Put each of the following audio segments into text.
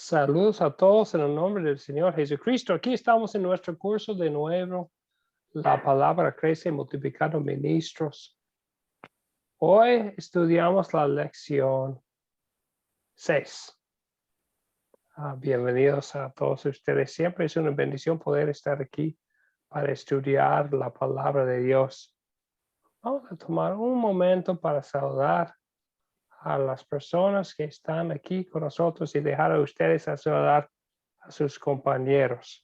Saludos a todos en el nombre del Señor Jesucristo. Aquí estamos en nuestro curso de nuevo. La palabra crece multiplicando ministros. Hoy estudiamos la lección 6. Bienvenidos a todos ustedes. Siempre es una bendición poder estar aquí para estudiar la palabra de Dios. Vamos a tomar un momento para saludar a las personas que están aquí con nosotros y dejar a ustedes a saludar a sus compañeros.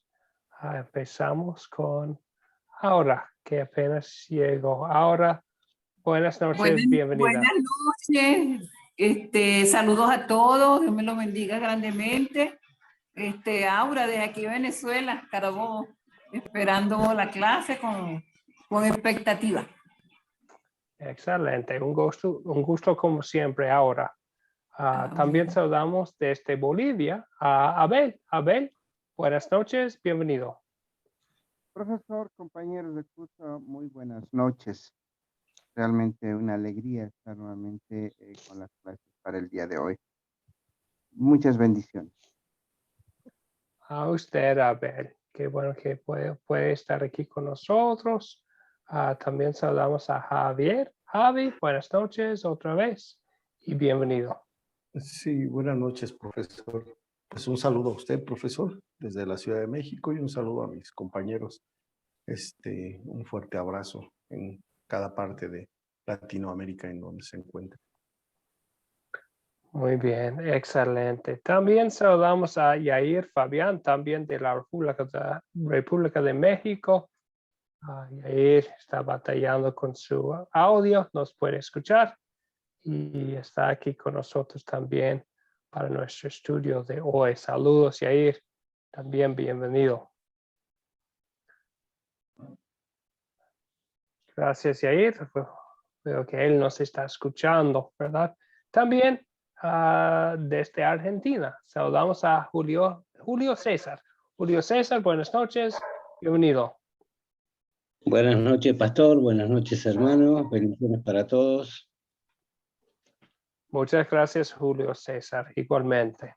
Empezamos con Aura, que apenas llegó. Aura, buenas noches, bienvenida. Buenas noches, saludos a todos, Dios me los bendiga grandemente. Aura, desde aquí Venezuela, Carabobo, esperando la clase con expectativa. Excelente, un gusto como siempre, Aura. También saludamos desde Bolivia a Abel. Abel, buenas noches, bienvenido. Profesor, compañeros de curso, muy buenas noches. Realmente una alegría estar nuevamente con las clases para el día de hoy. Muchas bendiciones. A usted, Abel. Qué bueno que puede estar aquí con nosotros. También saludamos a Javier. Javi, buenas noches otra vez y bienvenido. Sí, buenas noches, profesor. Pues un saludo a usted, profesor, desde la Ciudad de México, y un saludo a mis compañeros. Un fuerte abrazo en cada parte de Latinoamérica en donde se encuentra. Muy bien, excelente. También saludamos a Yair Fabián, también de la República de México. Yair está batallando con su audio, nos puede escuchar y está aquí con nosotros también para nuestro estudio de hoy. Saludos, Yair. También bienvenido. Gracias, Yair. Veo que él nos está escuchando, ¿verdad? También desde Argentina. Saludamos a Julio César. Julio César, buenas noches. Bienvenido. Buenas noches, pastor. Buenas noches, hermanos. Bendiciones para todos. Muchas gracias, Julio César. Igualmente.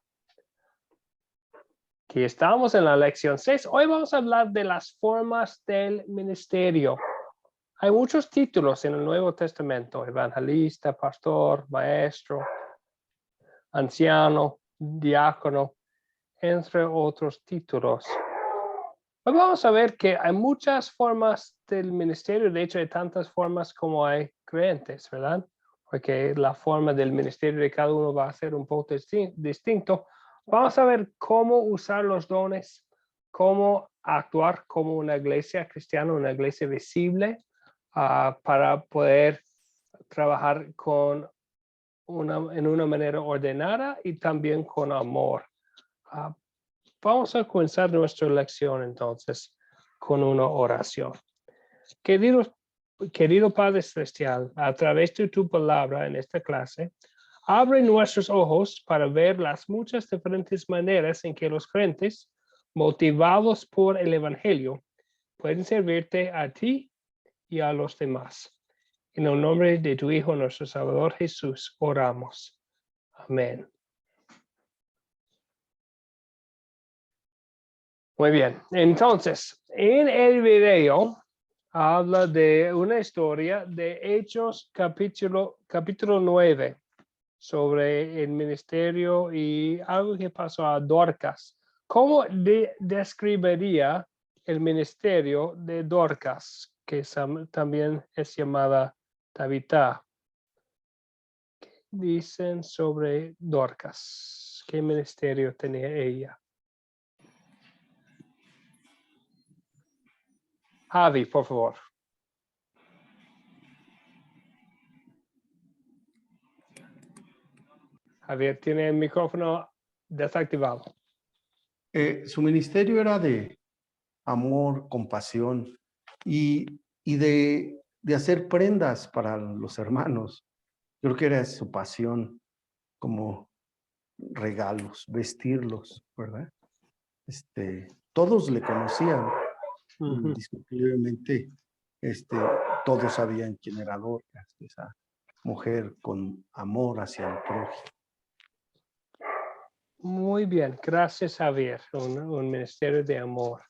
Aquí estamos en la lección 6. Hoy vamos a hablar de las formas del ministerio. Hay muchos títulos en el Nuevo Testamento: evangelista, pastor, maestro, anciano, diácono, entre otros títulos. Hoy vamos a ver que hay muchas formas del ministerio. De hecho, hay tantas formas como hay creyentes, ¿verdad? Porque la forma del ministerio de cada uno va a ser un poco distinto. Vamos a ver cómo usar los dones, cómo actuar como una iglesia cristiana, una iglesia visible, para poder trabajar en una manera ordenada y también con amor. Vamos a comenzar nuestra lección entonces con una oración. Querido Padre Celestial, a través de tu palabra en esta clase, abre nuestros ojos para ver las muchas diferentes maneras en que los creyentes, motivados por el Evangelio, pueden servirte a ti y a los demás. En el nombre de tu Hijo, nuestro Salvador Jesús, oramos. Amén. Muy bien, entonces, en el video habla de una historia de Hechos capítulo 9 sobre el ministerio y algo que pasó a Dorcas. ¿Cómo describiría el ministerio de Dorcas, que también es llamada Tabitha? ¿Qué dicen sobre Dorcas? ¿Qué ministerio tenía ella? Javi, por favor. Javier tiene el micrófono desactivado. Su ministerio era de amor, compasión y de hacer prendas para los hermanos. Yo creo que era su pasión, como regalos, vestirlos, ¿verdad? Todos le conocían. Indiscutiblemente, todos sabían quién era Dorcas, esa mujer con amor hacia el prójimo. Muy bien, gracias Javier, un ministerio de amor,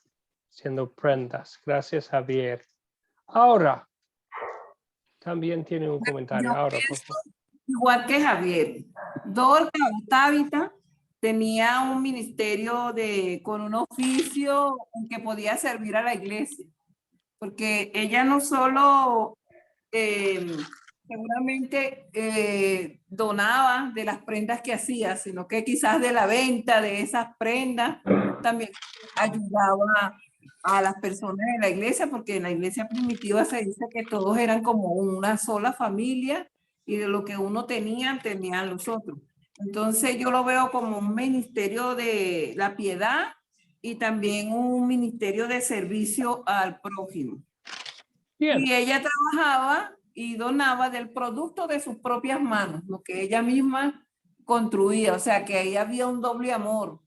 siendo prendas. Gracias Javier. Ahora, también tiene un comentario. Yo Ahora, por pienso favor. igual que Javier. Dorca o Tabitha tenía un ministerio con un oficio en que podía servir a la iglesia, porque ella no solo seguramente donaba de las prendas que hacía, sino que quizás de la venta de esas prendas también ayudaba a las personas de la iglesia, porque en la iglesia primitiva se dice que todos eran como una sola familia y de lo que uno tenía, tenían los otros. Entonces yo lo veo como un ministerio de la piedad y también un ministerio de servicio al prójimo. Bien. Y ella trabajaba y donaba del producto de sus propias manos, lo que ella misma construía. O sea, que ahí había un doble amor,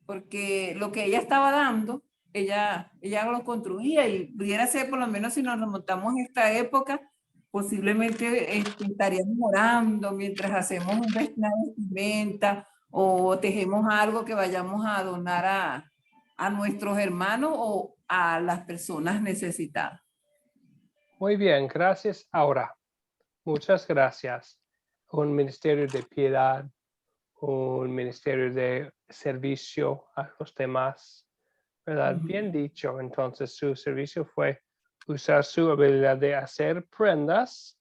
porque lo que ella estaba dando, ella lo construía y pudiera ser, por lo menos si nos remontamos a esta época, posiblemente estaríamos orando mientras hacemos una vestimenta o tejemos algo que vayamos a donar a nuestros hermanos o a las personas necesitadas. Muy bien, gracias. Ahora, muchas gracias. Un ministerio de piedad, un ministerio de servicio a los demás, ¿verdad? Bien dicho. Entonces, su servicio fue usar su habilidad de hacer prendas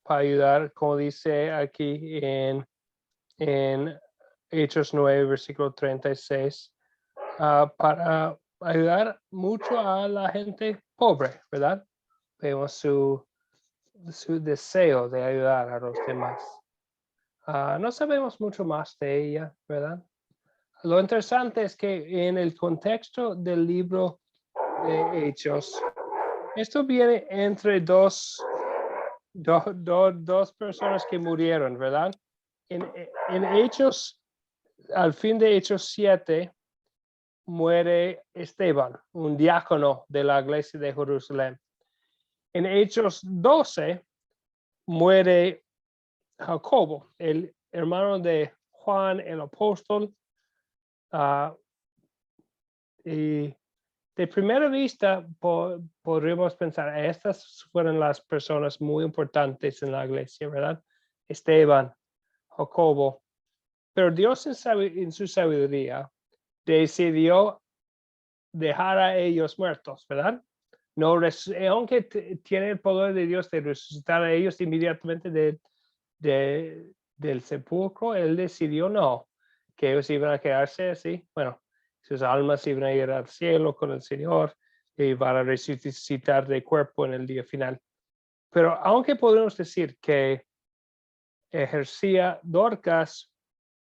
para ayudar, como dice aquí en Hechos 9, versículo 36, para ayudar mucho a la gente pobre, ¿verdad? Vemos su deseo de ayudar a los demás. No sabemos mucho más de ella, ¿verdad? Lo interesante es que en el contexto del libro de Hechos, esto viene entre dos personas que murieron, ¿verdad? En Hechos, al fin de Hechos 7, muere Esteban, un diácono de la iglesia de Jerusalén. En Hechos 12, muere Jacobo, el hermano de Juan el apóstol. Y de primera vista podríamos pensar, estas fueron las personas muy importantes en la iglesia, ¿verdad? Esteban, Jacobo. Pero Dios en su sabiduría decidió dejar a ellos muertos, ¿verdad? No, aunque tiene el poder de Dios de resucitar a ellos inmediatamente del sepulcro, él decidió no, que ellos iban a quedarse así. Bueno, sus almas iban a ir al cielo con el Señor y van a resucitar de cuerpo en el día final. Pero aunque podemos decir que ejercía Dorcas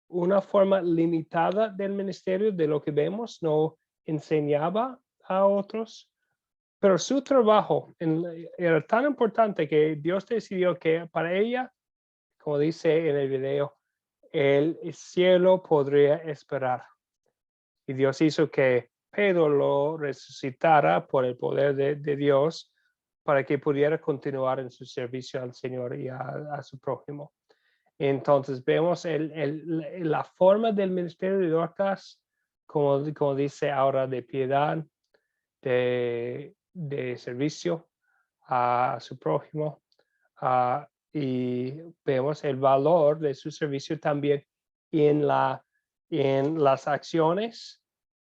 una forma limitada del ministerio de lo que vemos, no enseñaba a otros, pero su trabajo era tan importante que Dios decidió que para ella, como dice en el video, el cielo podría esperar. Y Dios hizo que Pedro lo resucitara por el poder de Dios para que pudiera continuar en su servicio al Señor y a su prójimo. Entonces vemos la forma del ministerio de Dorcas, como dice ahora, de piedad, de servicio a su prójimo, y vemos el valor de su servicio también en las acciones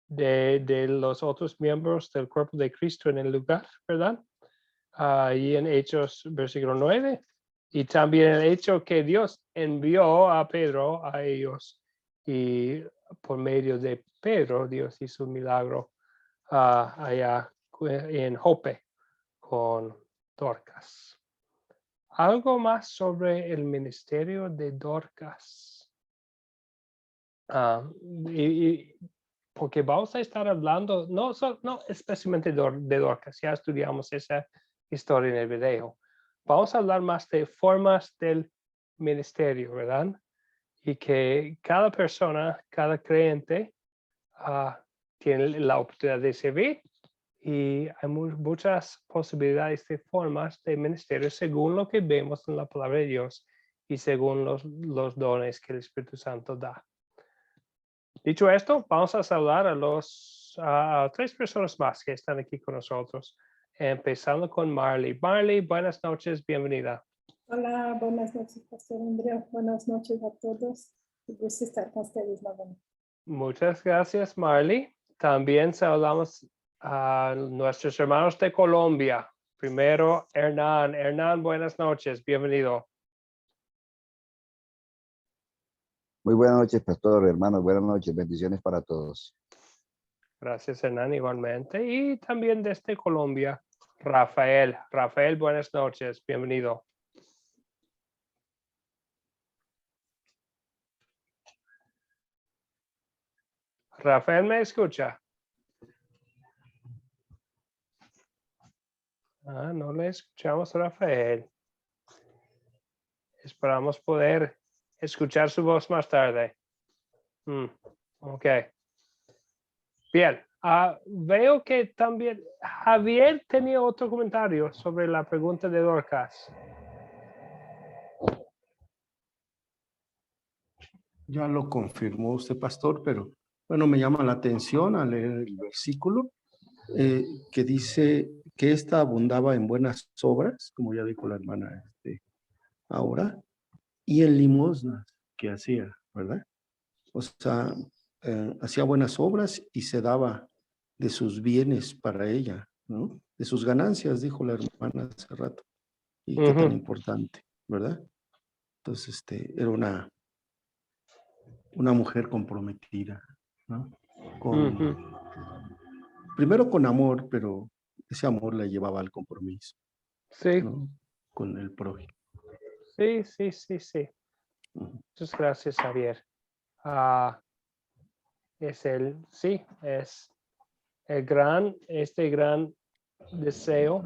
de los otros miembros del cuerpo de Cristo en el lugar, ¿verdad? Y en Hechos versículo 9, y también el hecho que Dios envió a Pedro a ellos, y por medio de Pedro Dios hizo un milagro allá en Jope con Dorcas. ¿Algo más sobre el ministerio de Dorcas? Porque vamos a estar hablando, no especialmente de Dorcas, ya estudiamos esa historia en el video. Vamos a hablar más de formas del ministerio, ¿verdad? Y que cada persona, cada creyente tiene la oportunidad de servir, y hay muchas posibilidades de formas de ministerio según lo que vemos en la palabra de Dios y según los dones que el Espíritu Santo da. Dicho esto, vamos a saludar a tres personas más que están aquí con nosotros, empezando con Marley. Marley, buenas noches, bienvenida. Hola, buenas noches, Pastor Andrea. Buenas noches a todos. Un gusto estar con ustedes nuevamente. Muchas gracias, Marley. También saludamos a nuestros hermanos de Colombia. Primero, Hernán. Hernán, buenas noches, bienvenido. Muy buenas noches, pastor, hermanos. Buenas noches. Bendiciones para todos. Gracias, Hernán, igualmente. Y también desde Colombia, Rafael. Rafael, buenas noches, bienvenido. Rafael, ¿me escucha? No le escuchamos a Rafael. Esperamos poder escuchar su voz más tarde. Ok. Bien. Veo que también Javier tenía otro comentario sobre la pregunta de Dorcas. Ya lo confirmó usted, pastor, pero bueno, me llama la atención al leer el versículo que dice que ésta abundaba en buenas obras, como ya dijo la hermana ahora, y en limosnas que hacía, ¿verdad? O sea, hacía buenas obras y se daba de sus bienes para ella, ¿no? De sus ganancias, dijo la hermana hace rato. Y qué tan importante, ¿verdad? Entonces, era una mujer comprometida, ¿no? Primero con amor, pero ese amor la llevaba al compromiso, Sí, ¿no? Con el prójimo. sí. Muchas gracias, Javier. Es el gran deseo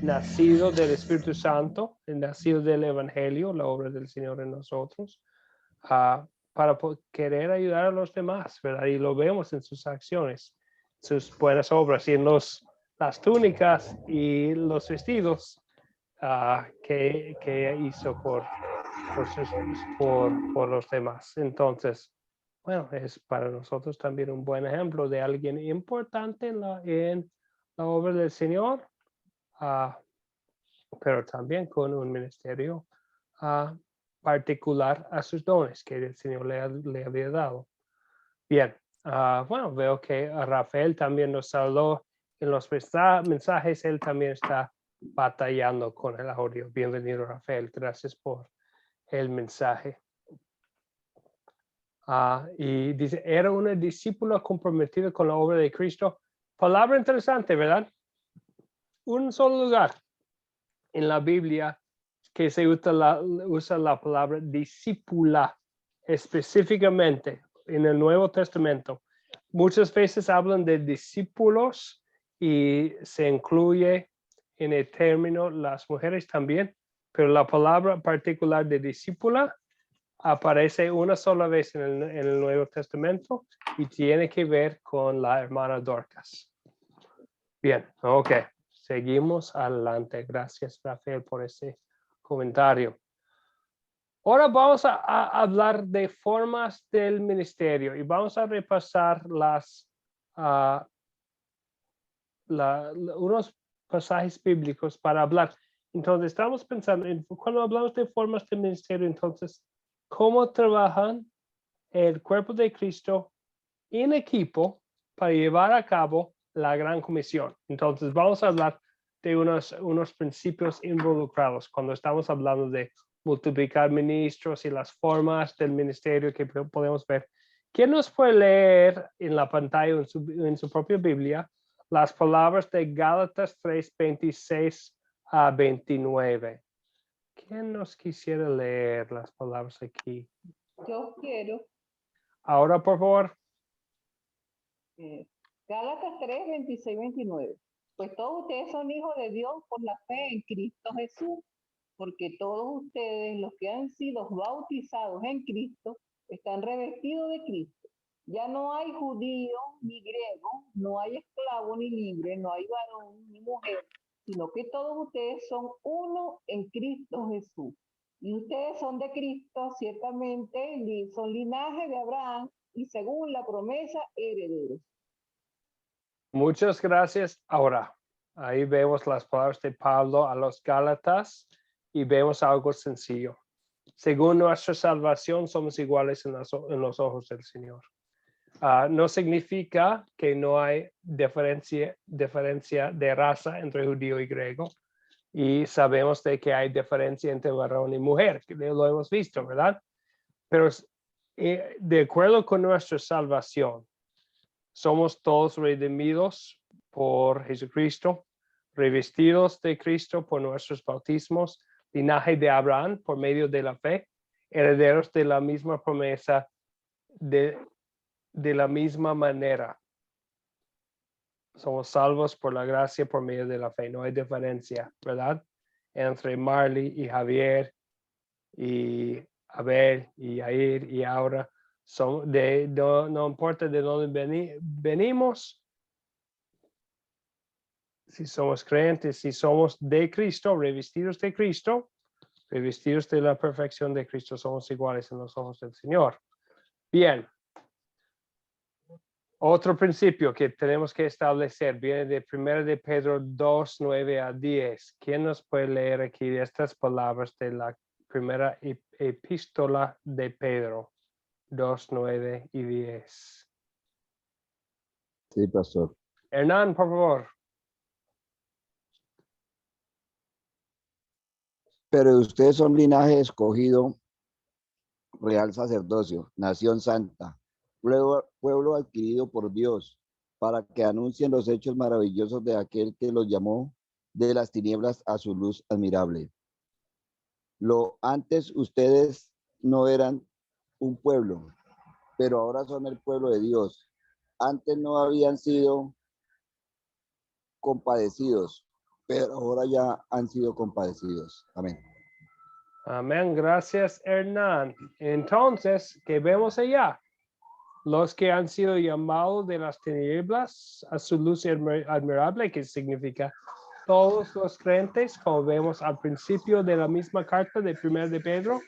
nacido del Espíritu Santo, el nacido del Evangelio, la obra del Señor en nosotros, para querer ayudar a los demás, ¿verdad? Y lo vemos en sus acciones, sus buenas obras y en las túnicas y los vestidos que hizo por los demás. Entonces, bueno, es para nosotros también un buen ejemplo de alguien importante en la obra del Señor, pero también con un ministerio particular a sus dones que el Señor le había dado. Bien, bueno, veo que Rafael también nos saludó en los mensajes, él también está batallando con el audio. Bienvenido, Rafael, gracias por el mensaje. Y dice, era una discípula comprometida con la obra de Cristo. Palabra interesante, ¿verdad? Un solo lugar en la Biblia que se usa la palabra discípula específicamente en el Nuevo Testamento. Muchas veces hablan de discípulos y se incluye en el término las mujeres también, pero la palabra particular de discípula aparece una sola vez en el Nuevo Testamento y tiene que ver con la hermana Dorcas. Bien, ok. Seguimos adelante. Gracias, Rafael, por ese comentario. Ahora vamos a hablar de formas del ministerio y vamos a repasar unos pasajes bíblicos para hablar. Entonces, estamos pensando, cuando hablamos de formas del ministerio, entonces, ¿cómo trabajan el cuerpo de Cristo en equipo para llevar a cabo la gran comisión? Entonces, vamos a hablar de unos principios involucrados cuando estamos hablando de multiplicar ministros y las formas del ministerio que podemos ver. ¿Quién nos puede leer en la pantalla en su propia Biblia las palabras de Gálatas 3, 26 a 29? ¿Quién nos quisiera leer las palabras aquí? Yo quiero. Ahora, por favor. Gálatas 3, 26, 29. Pues todos ustedes son hijos de Dios por la fe en Cristo Jesús, porque todos ustedes, los que han sido bautizados en Cristo, están revestidos de Cristo. Ya no hay judío ni griego, no hay esclavo ni libre, no hay varón ni mujer, sino que todos ustedes son uno en Cristo Jesús. Y ustedes son de Cristo, ciertamente, son linaje de Abraham y según la promesa, herederos. Muchas gracias. Ahora, ahí vemos las palabras de Pablo a los Gálatas y vemos algo sencillo. Según nuestra salvación, somos iguales en los ojos del Señor. No significa que no hay diferencia de raza entre judío y griego. Y sabemos de que hay diferencia entre varón y mujer, que lo hemos visto, ¿verdad? Pero de acuerdo con nuestra salvación, somos todos redimidos por Jesucristo, revestidos de Cristo por nuestros bautismos, linaje de Abraham por medio de la fe, herederos de la misma promesa de la misma manera. Somos salvos por la gracia por medio de la fe. No hay diferencia, ¿verdad? Entre Marley y Javier y Abel y Yair y Aura. No importa de dónde venimos, si somos creyentes, si somos de Cristo, revestidos de Cristo, revestidos de la perfección de Cristo, somos iguales en los ojos del Señor. Bien. Otro principio que tenemos que establecer viene de 1 de Pedro 2, 9 a 10. ¿Quién nos puede leer aquí estas palabras de la primera epístola de Pedro 2, 9 y 10? Sí, pastor. Hernán, por favor. Pero ustedes son linaje escogido, real sacerdocio, nación santa, pueblo adquirido por Dios, para que anuncien los hechos maravillosos de aquel que los llamó de las tinieblas a su luz admirable. Antes ustedes no eran un pueblo, pero ahora son el pueblo de Dios. Antes no habían sido compadecidos, pero ahora ya han sido compadecidos. Amén. Amén. Gracias, Hernán. Entonces, ¿qué vemos allá? Los que han sido llamados de las tinieblas a su luz admirable, que significa todos los creyentes, como vemos al principio de la misma carta de 1 de Pedro,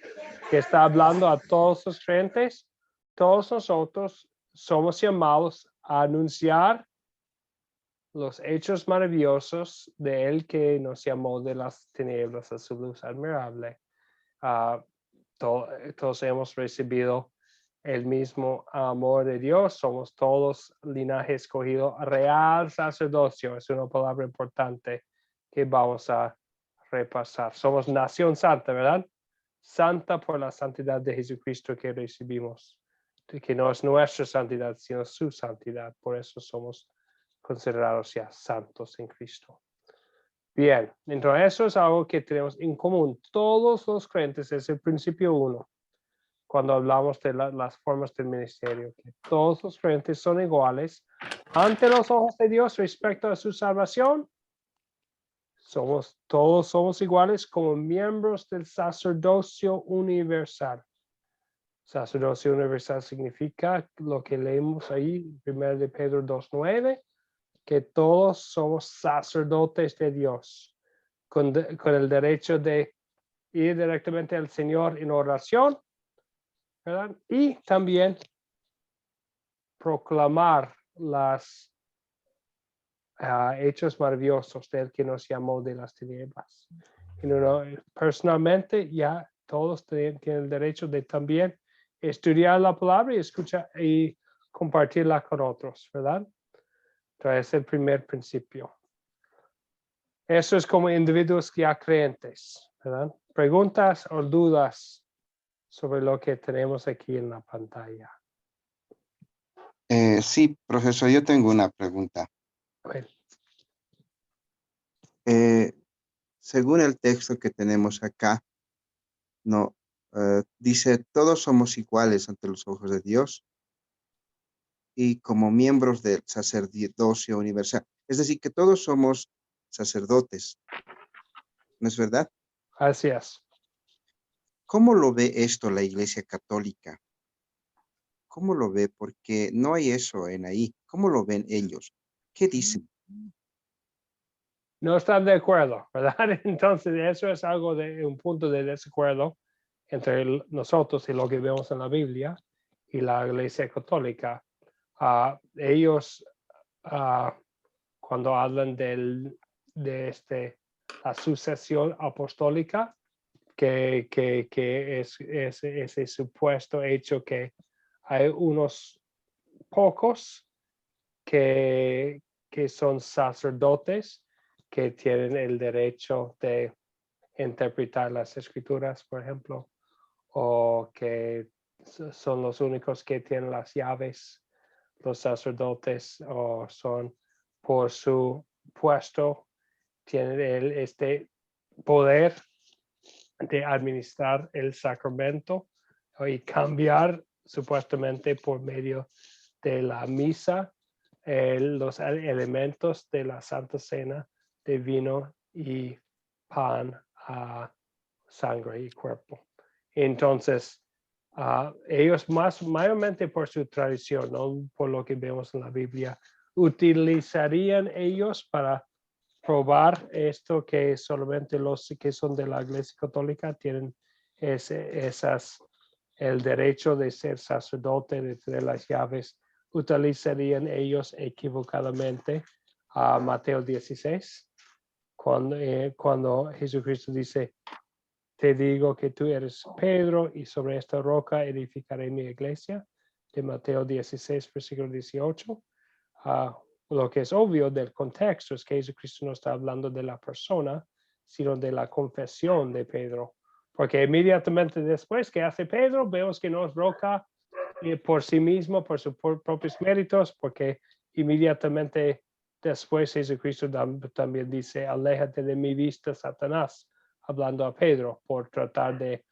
que está hablando a todos los creyentes. Todos nosotros somos llamados a anunciar los hechos maravillosos de Él que nos llamó de las tinieblas a su luz admirable. Todos hemos recibido el mismo amor de Dios, somos todos linaje escogido, real sacerdocio, es una palabra importante que vamos a repasar. Somos nación santa, ¿verdad? Santa por la santidad de Jesucristo que recibimos, que no es nuestra santidad, sino su santidad, por eso somos considerados ya santos en Cristo. Bien, entonces eso es algo que tenemos en común. Todos los creyentes, es el principio 1, cuando hablamos de las formas del ministerio, que todos los creyentes son iguales ante los ojos de Dios respecto a su salvación. Todos somos iguales como miembros del sacerdocio universal. Sacerdocio universal significa lo que leemos ahí, 1 de Pedro 2:9, que todos somos sacerdotes de Dios, con el derecho de ir directamente al Señor en oración, ¿verdad? Y también proclamar los hechos maravillosos del que nos llamó de las tinieblas. Personalmente, ya todos tienen el derecho de también estudiar la palabra y escuchar y compartirla con otros, ¿verdad? Entonces, es el primer principio. Eso es como individuos ya creyentes, ¿verdad? ¿Preguntas o dudas sobre lo que tenemos aquí en la pantalla? Sí, profesor, yo tengo una pregunta. Bueno. Según el texto que tenemos acá, no, dice, todos somos iguales ante los ojos de Dios y como miembros del sacerdocio universal. Es decir, que todos somos sacerdotes. ¿No es verdad? Así es. ¿Cómo lo ve esto la Iglesia Católica? ¿Cómo lo ve? Porque no hay eso en ahí. ¿Cómo lo ven ellos? ¿Qué dicen? no están de acuerdo, ¿verdad? Entonces eso es algo de un punto de desacuerdo entre nosotros y lo que vemos en la Biblia y la Iglesia Católica. Ellos, cuando hablan de la sucesión apostólica, que es ese supuesto hecho que hay unos pocos que son sacerdotes que tienen el derecho de interpretar las escrituras, por ejemplo, o que son los únicos que tienen las llaves, los sacerdotes, o son por su puesto, tienen este poder de administrar el sacramento y cambiar supuestamente por medio de la misa los elementos de la Santa Cena de vino y pan, sangre y cuerpo. Entonces, ellos mayormente por su tradición, no por lo que vemos en la Biblia, utilizarían ellos para probar esto, que solamente los que son de la Iglesia Católica tienen el derecho de ser sacerdote, de tener las llaves. Utilizarían ellos equivocadamente a Mateo 16, cuando Jesucristo dice: te digo que tú eres Pedro y sobre esta roca edificaré mi iglesia, de Mateo 16, versículo 18. Lo que es obvio del contexto es que Jesucristo no está hablando de la persona, sino de la confesión de Pedro. Porque inmediatamente después que hace Pedro, vemos que no es roca por sí mismo, por sus propios méritos, porque inmediatamente después Jesucristo también dice: aléjate de mi vista, Satanás, hablando a Pedro por tratar de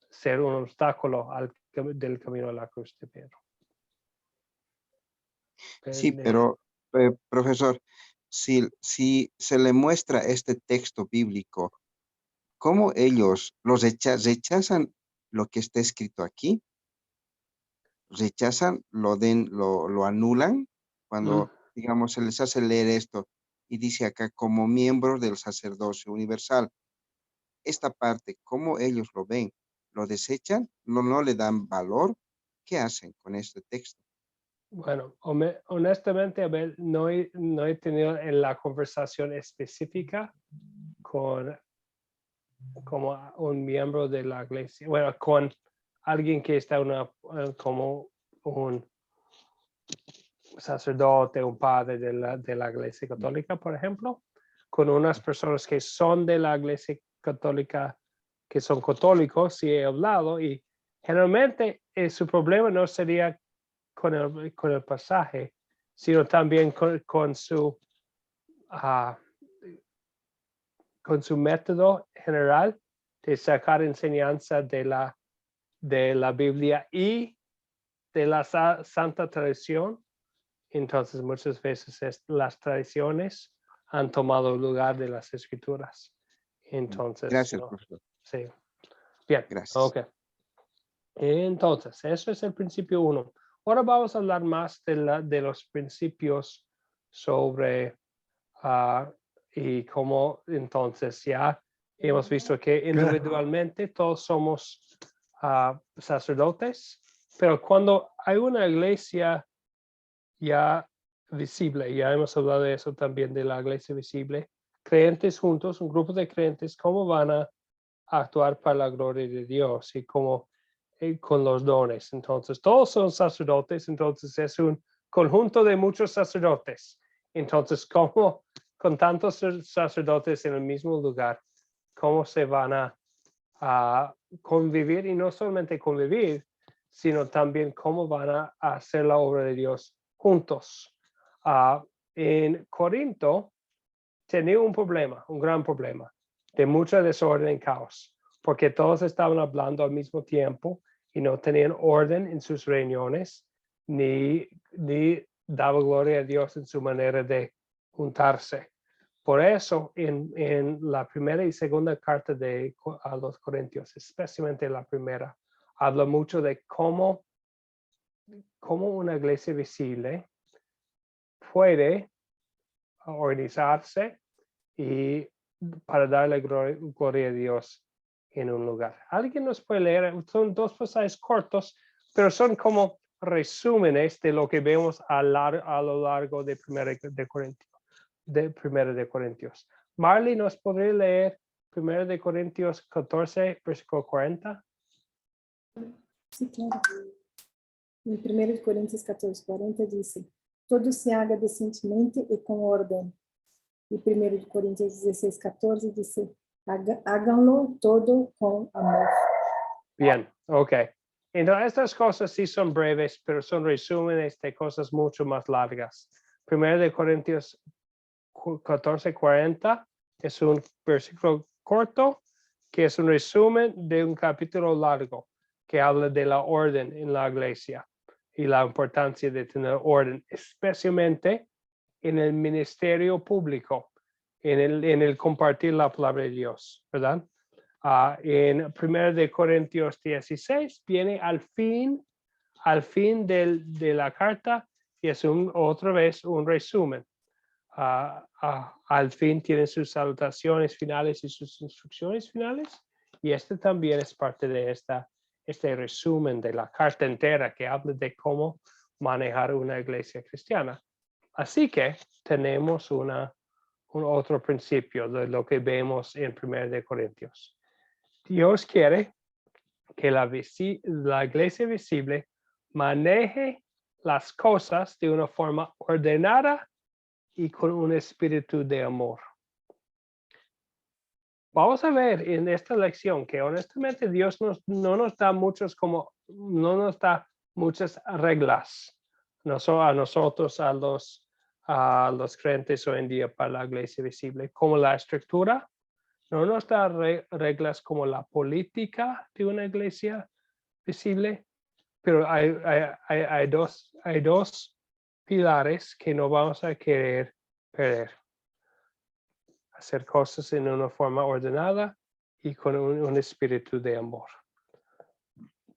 ser un obstáculo del camino a la cruz de Pedro. Sí, pero profesor, si se le muestra este texto bíblico, ¿cómo ellos rechazan lo que está escrito aquí? ¿Rechazan, lo anulan cuando, digamos, se les hace leer esto y dice acá como miembros del sacerdocio universal? Esta parte, ¿cómo ellos lo ven? ¿Lo desechan? ¿No le dan valor? ¿Qué hacen con este texto? Bueno, honestamente, Abel, no he tenido la conversación específica con como un miembro de la iglesia, bueno, con alguien que está como un sacerdote, un padre de la iglesia católica, por ejemplo, con unas personas que son de la iglesia católica, que son católicos, sí he hablado, y generalmente su problema no sería con el pasaje, sino también con su método general de sacar enseñanza de la Biblia y de la santa tradición. Entonces muchas veces las tradiciones han tomado lugar de las escrituras. Entonces, gracias, profesor. Sí. Bien. Gracias. Ok. Entonces, eso es el principio 1. Ahora vamos a hablar más de los principios sobre y cómo entonces ya hemos visto que individualmente todos somos sacerdotes, pero cuando hay una iglesia ya visible, ya hemos hablado de eso también, de la iglesia visible, creyentes juntos, un grupo de creyentes, ¿cómo van a actuar para la gloria de Dios y cómo con los dones? Entonces, todos son sacerdotes, entonces es un conjunto de muchos sacerdotes. Entonces, ¿cómo con tantos sacerdotes en el mismo lugar, cómo se van a convivir? Y no solamente convivir, sino también cómo van a hacer la obra de Dios juntos. En Corinto tenía un problema, un gran problema, de mucha desorden y caos, porque todos estaban hablando al mismo tiempo y no tenían orden en sus reuniones, ni daba gloria a Dios en su manera de juntarse. Por eso, en la primera y segunda carta a los Corintios, especialmente la primera, habla mucho de cómo una iglesia visible puede organizarse y para darle gloria a Dios en un lugar. ¿Alguien nos puede leer? Son dos pasajes cortos, pero son como resúmenes de lo que vemos a lo largo de 1 de Corintios. Marley, ¿nos podría leer 1 de Corintios 14, versículo 40? Sí, claro. En 1 Coríntios 14, 40 dice, todo se haga decentemente y con orden. Y 1 Coríntios 16, 14 dice, háganlo todo con amor. Bien, ok. Entonces, estas cosas sí son breves, pero son resúmenes de cosas mucho más largas. 1 de Corintios 14, 40 es un versículo corto que es un resumen de un capítulo largo que habla de la orden en la iglesia y la importancia de tener orden, especialmente en el ministerio público, en el compartir la palabra de Dios, ¿verdad? En 1 de Corintios 16 viene al fin de la carta y es otra vez un resumen. Al fin tienen sus salutaciones finales y sus instrucciones finales, y este también es parte de este resumen de la carta entera que habla de cómo manejar una iglesia cristiana. Así que tenemos un otro principio de lo que vemos en 1 de Corintios. Dios quiere que la iglesia visible maneje las cosas de una forma ordenada y con un espíritu de amor. Vamos a ver en esta lección que honestamente Dios no nos da muchas reglas a nosotros, a los creyentes hoy en día para la iglesia visible, como la estructura. No nos da reglas como la política de una iglesia visible, pero hay dos pilares que no vamos a querer perder. Hacer cosas en una forma ordenada y con un espíritu de amor.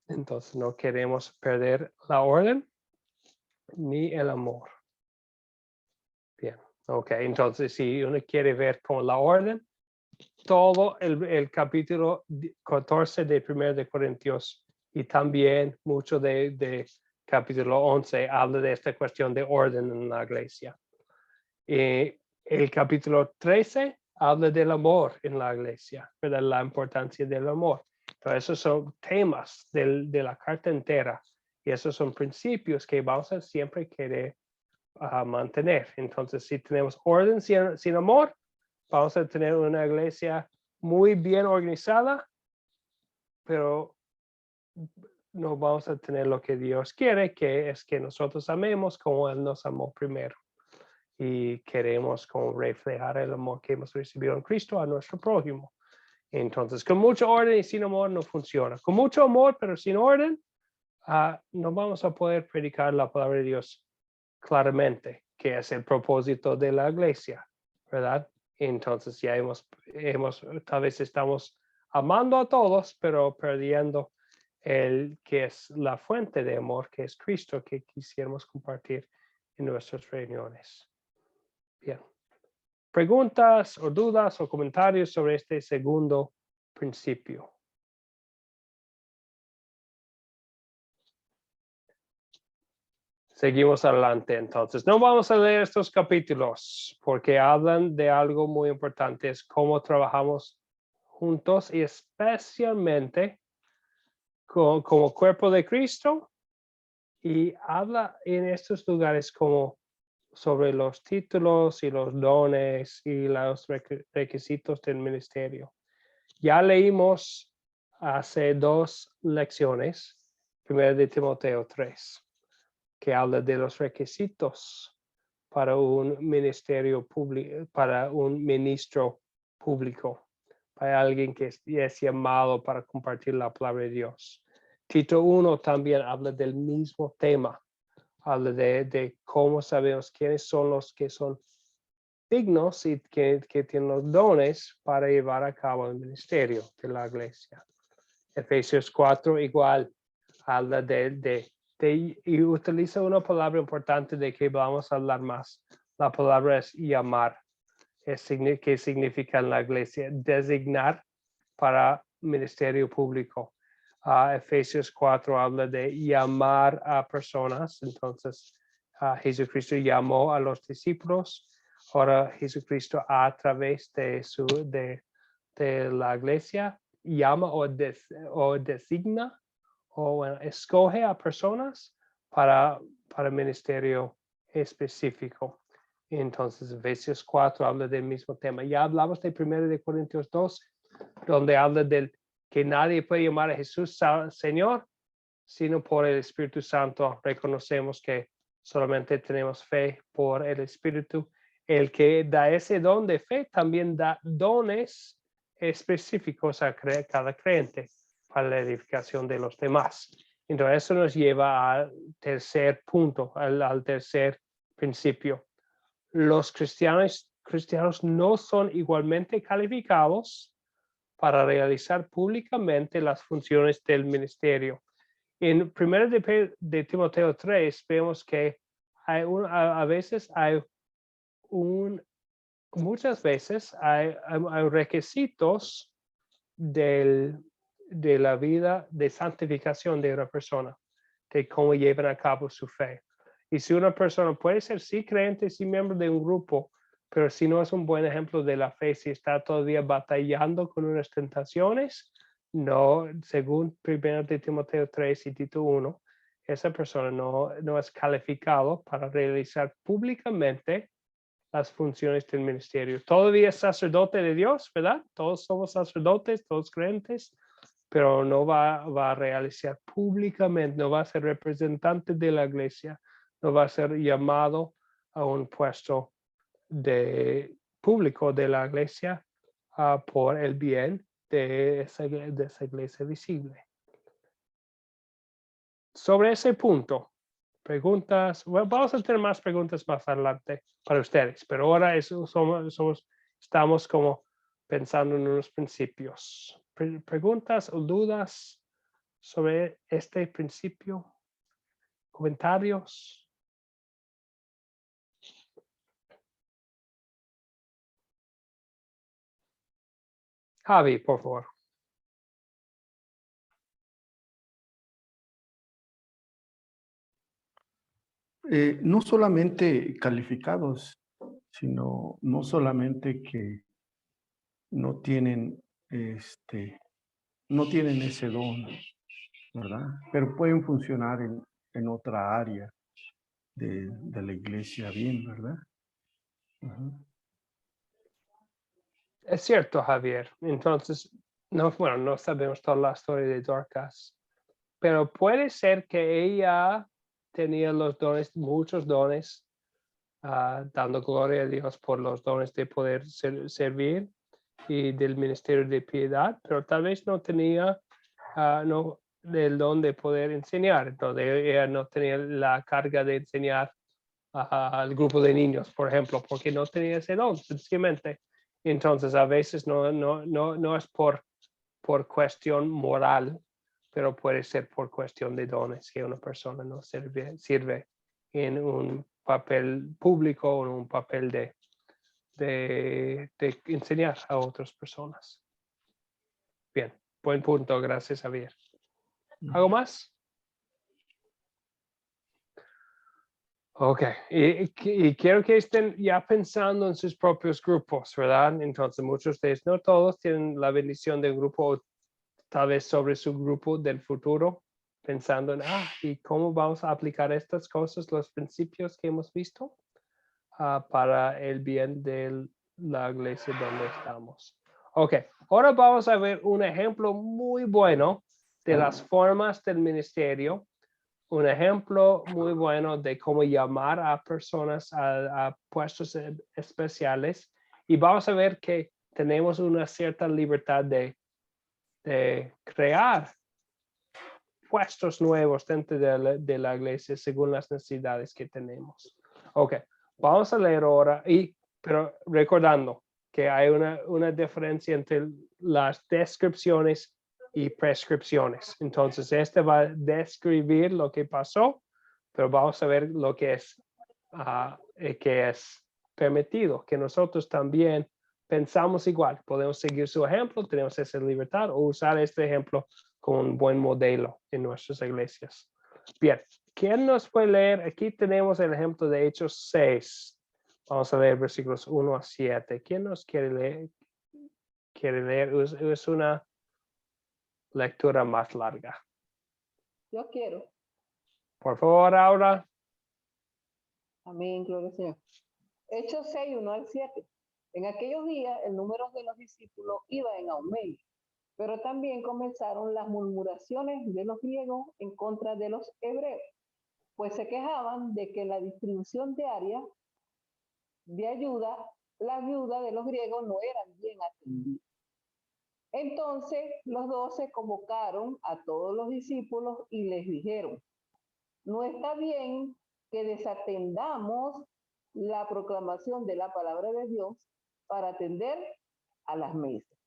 Entonces no queremos perder la orden ni el amor. Bien, ok, entonces si uno quiere ver como la orden, todo el capítulo 14 de 1 de Corintios y también mucho de capítulo 11 habla de esta cuestión de orden en la iglesia. Y el capítulo 13 habla del amor en la iglesia, ¿verdad? La importancia del amor. Entonces, esos son temas de la carta entera y esos son principios que vamos a siempre querer mantener. Entonces, si tenemos orden sin amor, vamos a tener una iglesia muy bien organizada, pero no vamos a tener lo que Dios quiere, que es que nosotros amemos como Él nos amó primero. Y queremos como reflejar el amor que hemos recibido en Cristo a nuestro prójimo. Entonces, con mucho orden y sin amor no funciona. Con mucho amor, pero sin orden, no vamos a poder predicar la palabra de Dios claramente, que es el propósito de la iglesia, ¿verdad? Entonces ya tal vez estamos amando a todos, pero perdiendo el que es la fuente de amor, que es Cristo, que quisiéramos compartir en nuestras reuniones. Bien. ¿Preguntas o dudas o comentarios sobre este segundo principio? Seguimos adelante entonces. No vamos a leer estos capítulos porque hablan de algo muy importante, es cómo trabajamos juntos y especialmente como cuerpo de Cristo, y habla en estos lugares como sobre los títulos y los dones y los requisitos del ministerio. Ya leímos hace 2 lecciones, 1 de Timoteo 3, que habla de los requisitos para un ministerio público, para un ministro público, para alguien que es llamado para compartir la palabra de Dios. Tito 1 también habla del mismo tema. Habla de cómo sabemos quiénes son los que son dignos y que tienen los dones para llevar a cabo el ministerio de la iglesia. Efesios 4 igual habla y utiliza una palabra importante de que vamos a hablar más. La palabra es llamar. ¿Qué significa en la iglesia? Designar para ministerio público. Efesios 4 habla de llamar a personas. Entonces, Jesucristo llamó a los discípulos. Ahora Jesucristo a través de la iglesia llama o designa o bueno, escoge a personas para ministerio específico. Entonces, Efesios 4 habla del mismo tema. Ya hablamos de 1 Corintios 12, donde habla del que nadie puede llamar a Jesús Señor, sino por el Espíritu Santo. Reconocemos que solamente tenemos fe por el Espíritu. El que da ese don de fe también da dones específicos a cada creyente para la edificación de los demás. Entonces, eso nos lleva al tercer punto, al tercer principio. Los cristianos no son igualmente calificados para realizar públicamente las funciones del ministerio. En 1 de Timoteo 3 vemos que muchas veces hay requisitos de la vida de santificación de una persona, de cómo llevan a cabo su fe. Y si una persona puede ser sí creyente, sí miembro de un grupo, pero si no es un buen ejemplo de la fe, si está todavía batallando con unas tentaciones, no, según 1 de Timoteo 3 y Tito 1, esa persona no es calificado para realizar públicamente las funciones del ministerio. Todavía es sacerdote de Dios, ¿verdad? Todos somos sacerdotes, todos creyentes, pero no va a realizar públicamente, no va a ser representante de la iglesia, no va a ser llamado a un puesto de público de la iglesia por el bien de esa iglesia visible. Sobre ese punto, preguntas, bueno, vamos a tener más preguntas más adelante para ustedes, pero ahora estamos como pensando en unos principios. ¿Preguntas o dudas sobre este principio? ¿Comentarios? Javi, por favor. No solamente calificados, sino no solamente que no tienen no tienen ese don, ¿verdad? Pero pueden funcionar en otra área de la iglesia bien, ¿verdad? Uh-huh. Es cierto, Javier. Entonces, no sabemos toda la historia de Dorcas, pero puede ser que ella tenía los dones, muchos dones, dando gloria a Dios por los dones de poder servir y del ministerio de piedad, pero tal vez no tenía el don de poder enseñar. Entonces, ella no tenía la carga de enseñar al grupo de niños, por ejemplo, porque no tenía ese don, sencillamente. Entonces, a veces no es por cuestión moral, pero puede ser por cuestión de dones, que una persona no sirve en un papel público o en un papel de enseñar a otras personas. Bien, buen punto, gracias, Javier. ¿Algo más? Ok, y quiero que estén ya pensando en sus propios grupos, ¿verdad? Entonces, muchos de ustedes, no todos, tienen la bendición del grupo, tal vez sobre su grupo del futuro, pensando en, ¿y cómo vamos a aplicar estas cosas, los principios que hemos visto, para el bien de la iglesia donde estamos? Ok, ahora vamos a ver un ejemplo muy bueno de las formas del ministerio. Un ejemplo muy bueno de cómo llamar a personas a puestos especiales. Y vamos a ver que tenemos una cierta libertad de crear puestos nuevos dentro de la iglesia según las necesidades que tenemos. Ok, vamos a leer ahora, pero recordando que hay una diferencia entre las descripciones y prescripciones. Entonces, este va a describir lo que pasó, pero vamos a ver lo que es permitido, que nosotros también pensamos igual. Podemos seguir su ejemplo, tenemos esa libertad o usar este ejemplo como un buen modelo en nuestras iglesias. Bien, ¿quién nos puede leer? Aquí tenemos el ejemplo de Hechos 6. Vamos a leer versículos 1 a 7. ¿Quién nos quiere leer? Es una lectura más larga. Yo quiero. Por favor, Aura. Amén, gloria al Señor. Hechos 6, 1 al 7. En aquellos días el número de los discípulos iba en aumento, pero también comenzaron las murmuraciones de los griegos en contra de los hebreos, pues se quejaban de que la distribución diaria de ayuda, la ayuda de los griegos no eran bien atendidas. Entonces los 12 convocaron a todos los discípulos y les dijeron: no está bien que desatendamos la proclamación de la palabra de Dios para atender a las mesas.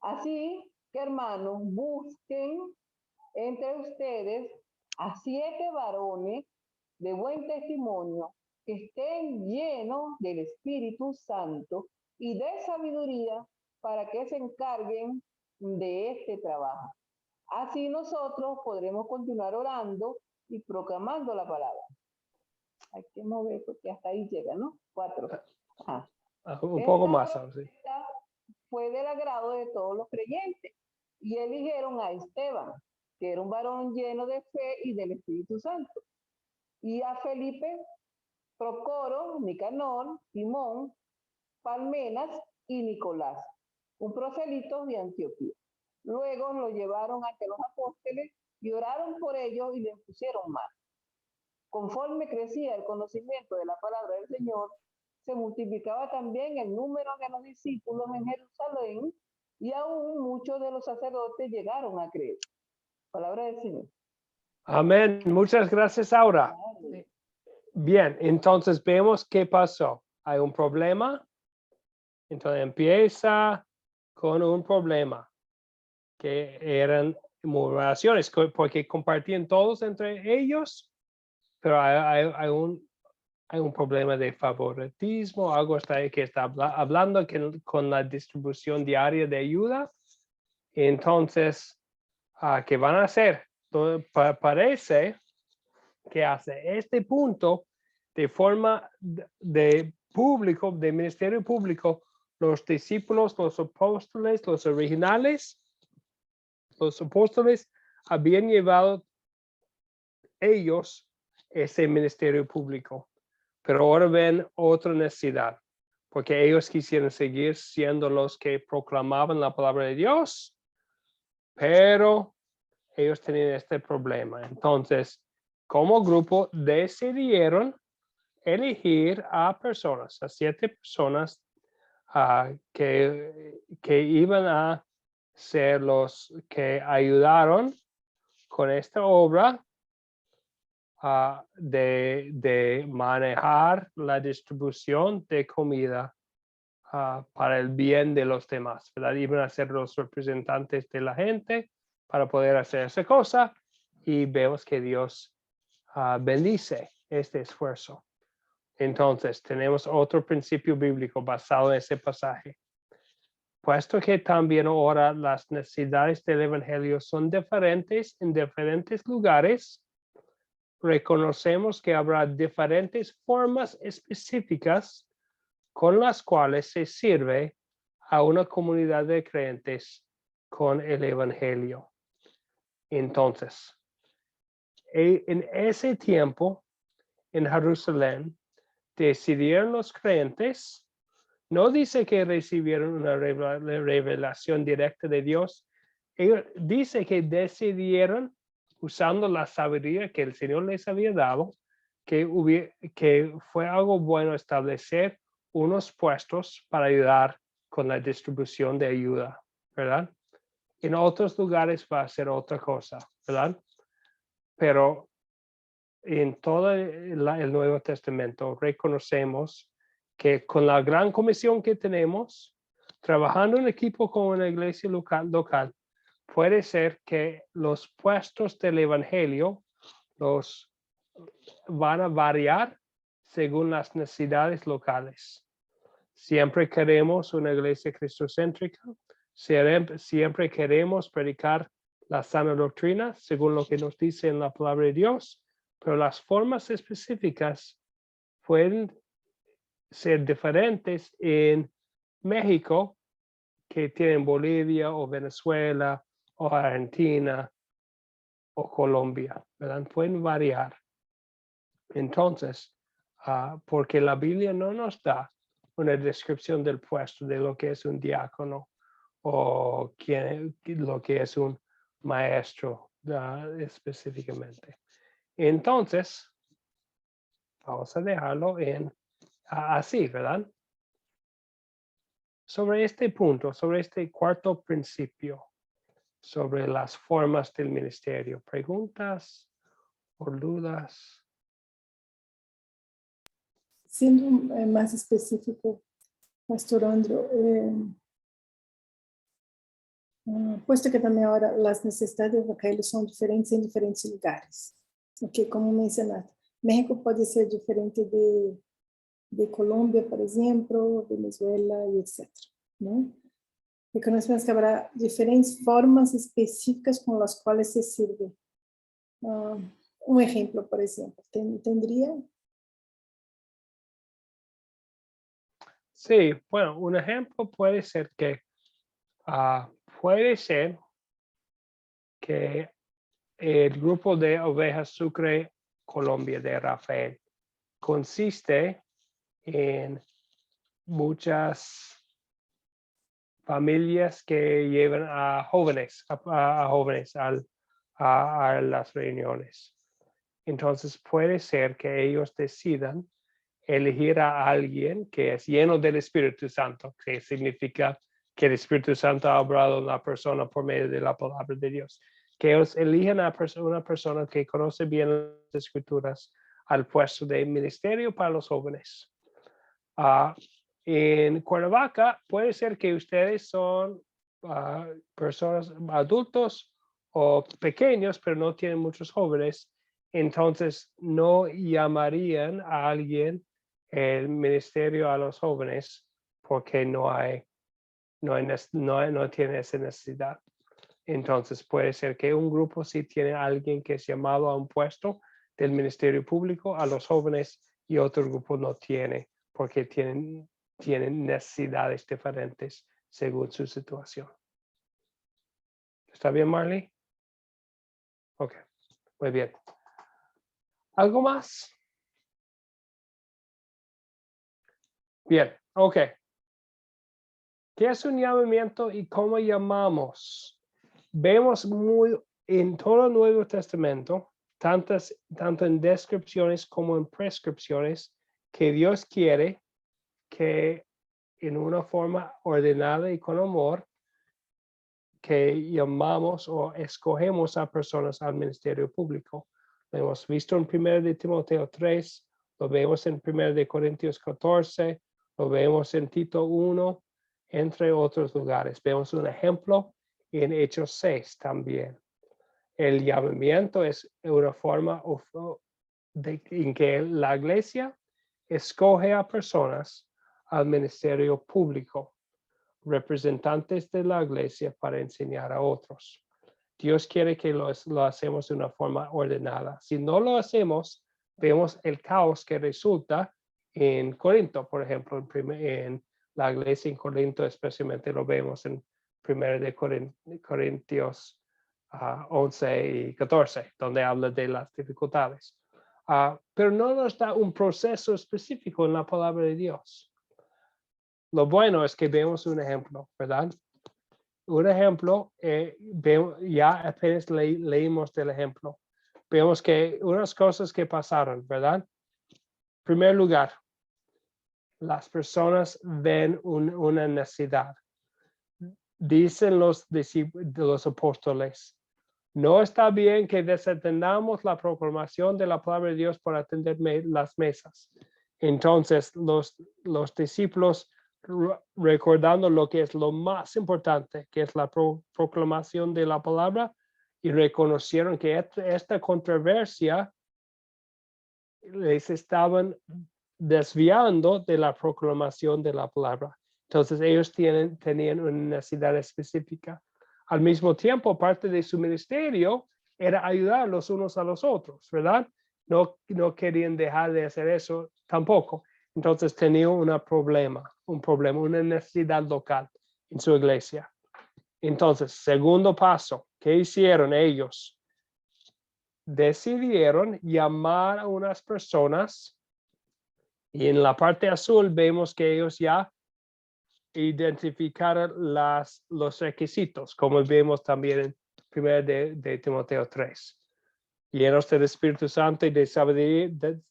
Así que, hermanos, busquen entre ustedes a 7 varones de buen testimonio que estén llenos del Espíritu Santo y de sabiduría para que se encarguen de este trabajo. Así nosotros podremos continuar orando y proclamando la palabra. Hay que mover porque hasta ahí llega, ¿no? 4. Ajá. Un poco más. Sí. Fue del agrado de todos los creyentes y eligieron a Esteban, que era un varón lleno de fe y del Espíritu Santo, y a Felipe, Procoro, Nicanor, Simón, Palmenas y Nicolás, un proselito de Antioquía. Luego lo llevaron ante los apóstoles y oraron por ellos y le pusieron manos. Conforme crecía el conocimiento de la palabra del Señor, se multiplicaba también el número de los discípulos en Jerusalén y aún muchos de los sacerdotes llegaron a creer. Palabra del Señor. Amén. Muchas gracias, Aura. Bien, entonces vemos qué pasó. Hay un problema. Entonces empieza con un problema, que eran murmuraciones, porque compartían todos entre ellos, pero hay un problema de favoritismo, algo que está hablando con la distribución diaria de ayuda. Entonces, ¿qué van a hacer? Parece que hace este punto de forma de público, de ministerio público, los discípulos, los apóstoles, los originales, los apóstoles habían llevado ellos ese ministerio público, pero ahora ven otra necesidad, porque ellos quisieron seguir siendo los que proclamaban la palabra de Dios, pero ellos tenían este problema. Entonces, como grupo decidieron elegir a personas, a 7 personas que iban a ser los que ayudaron con esta obra de manejar la distribución de comida para el bien de los demás, ¿verdad? Iban a ser los representantes de la gente para poder hacer esa cosa, y vemos que Dios bendice este esfuerzo. Entonces, tenemos otro principio bíblico basado en ese pasaje. Puesto que también ahora las necesidades del evangelio son diferentes en diferentes lugares, reconocemos que habrá diferentes formas específicas con las cuales se sirve a una comunidad de creyentes con el evangelio. Entonces, en ese tiempo, en Jerusalén, decidieron los creyentes, no dice que recibieron una revelación directa de Dios, dice que decidieron, usando la sabiduría que el Señor les había dado, que fue algo bueno establecer unos puestos para ayudar con la distribución de ayuda, ¿verdad? En otros lugares va a ser otra cosa, ¿verdad? Pero en todo el Nuevo Testamento reconocemos que con la gran comisión que tenemos, trabajando en equipo con una iglesia local, puede ser que los puestos del evangelio los van a variar según las necesidades locales. Siempre queremos una iglesia cristocéntrica, siempre queremos predicar la sana doctrina, según lo que nos dice en la palabra de Dios, pero las formas específicas pueden ser diferentes en México que tienen Bolivia o Venezuela o Argentina o Colombia, ¿verdad? Pueden variar. Entonces, porque la Biblia no nos da una descripción del puesto de lo que es un diácono o lo que es un maestro específicamente. Entonces, vamos a dejarlo así, ¿verdad? Sobre este punto, sobre este cuarto principio, sobre las formas del ministerio, ¿preguntas o dudas? Siendo más específico, Pastor Andro, puesto que también ahora las necesidades evangélicas son diferentes en diferentes lugares. Okay, como mencionaste, México puede ser diferente de Colombia, por ejemplo, Venezuela y etc. ¿no? Reconocemos que habrá diferentes formas específicas con las cuales se sirve. Un ejemplo, por ejemplo, ¿tendría? Sí, bueno, un ejemplo puede ser que el grupo de ovejas Sucre Colombia de Rafael consiste en muchas familias que llevan a jóvenes, a las reuniones. Entonces puede ser que ellos decidan elegir a alguien que es lleno del Espíritu Santo, que significa que el Espíritu Santo ha hablado a la persona por medio de la palabra de Dios. Que ellos eligen a una persona que conoce bien las Escrituras al puesto de ministerio para los jóvenes. En Cuernavaca puede ser que ustedes son personas adultos o pequeños, pero no tienen muchos jóvenes. Entonces no llamarían a alguien el ministerio a los jóvenes porque no tiene esa necesidad. Entonces puede ser que un grupo sí tiene a alguien que es llamado a un puesto del ministerio público a los jóvenes y otro grupo no tiene porque tienen necesidades diferentes según su situación. ¿Está bien, Marley? Ok, muy bien. ¿Algo más? Bien, ok. ¿Qué es un llamamiento y cómo llamamos? Vemos en todo el Nuevo Testamento, tanto en descripciones como en prescripciones, que Dios quiere que en una forma ordenada y con amor, que llamamos o escogemos a personas al ministerio público. Lo hemos visto en 1 de Timoteo 3, lo vemos en 1 de Corintios 14, lo vemos en Tito 1, entre otros lugares. Vemos un ejemplo en Hechos 6 también. El llamamiento es una forma en que la iglesia escoge a personas al ministerio público, representantes de la iglesia para enseñar a otros. Dios quiere que lo hacemos de una forma ordenada. Si no lo hacemos, vemos el caos que resulta en Corinto, por ejemplo, en la iglesia en Corinto, especialmente lo vemos en 1 de Corintios 11 y 14, donde habla de las dificultades. Pero no nos da un proceso específico en la palabra de Dios. Lo bueno es que vemos un ejemplo, ¿verdad? Un ejemplo, ya apenas leímos del ejemplo. Vemos que unas cosas que pasaron, ¿verdad? En primer lugar, las personas ven una necesidad. Dicen los apóstoles, no está bien que desatendamos la proclamación de la palabra de Dios por atender las mesas. Entonces, los discípulos, recordando lo que es lo más importante, que es la proclamación de la palabra, y reconocieron que esta controversia les estaban desviando de la proclamación de la palabra. Entonces ellos tenían una necesidad específica. Al mismo tiempo, parte de su ministerio era ayudar los unos a los otros, ¿verdad? No querían dejar de hacer eso tampoco. Entonces tenían un problema, una necesidad local en su iglesia. Entonces, segundo paso, ¿qué hicieron ellos? Decidieron llamar a unas personas, y en la parte azul vemos que ellos ya identificaron los requisitos, como vemos también en 1 de Timoteo 3. Llenos del Espíritu Santo y de sabiduría,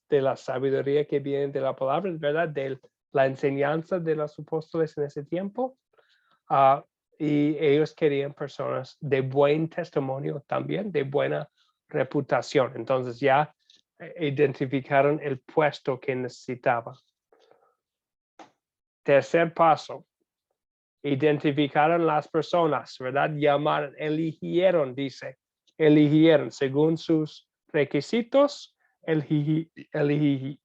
de la sabiduría que viene de la palabra, ¿verdad? De la enseñanza de los apóstoles en ese tiempo. Y ellos querían personas de buen testimonio también, de buena reputación. Entonces ya identificaron el puesto que necesitaban. Tercer paso, identificaron las personas, ¿verdad? Llamaron, eligieron, dice, eligieron según sus requisitos, eligieron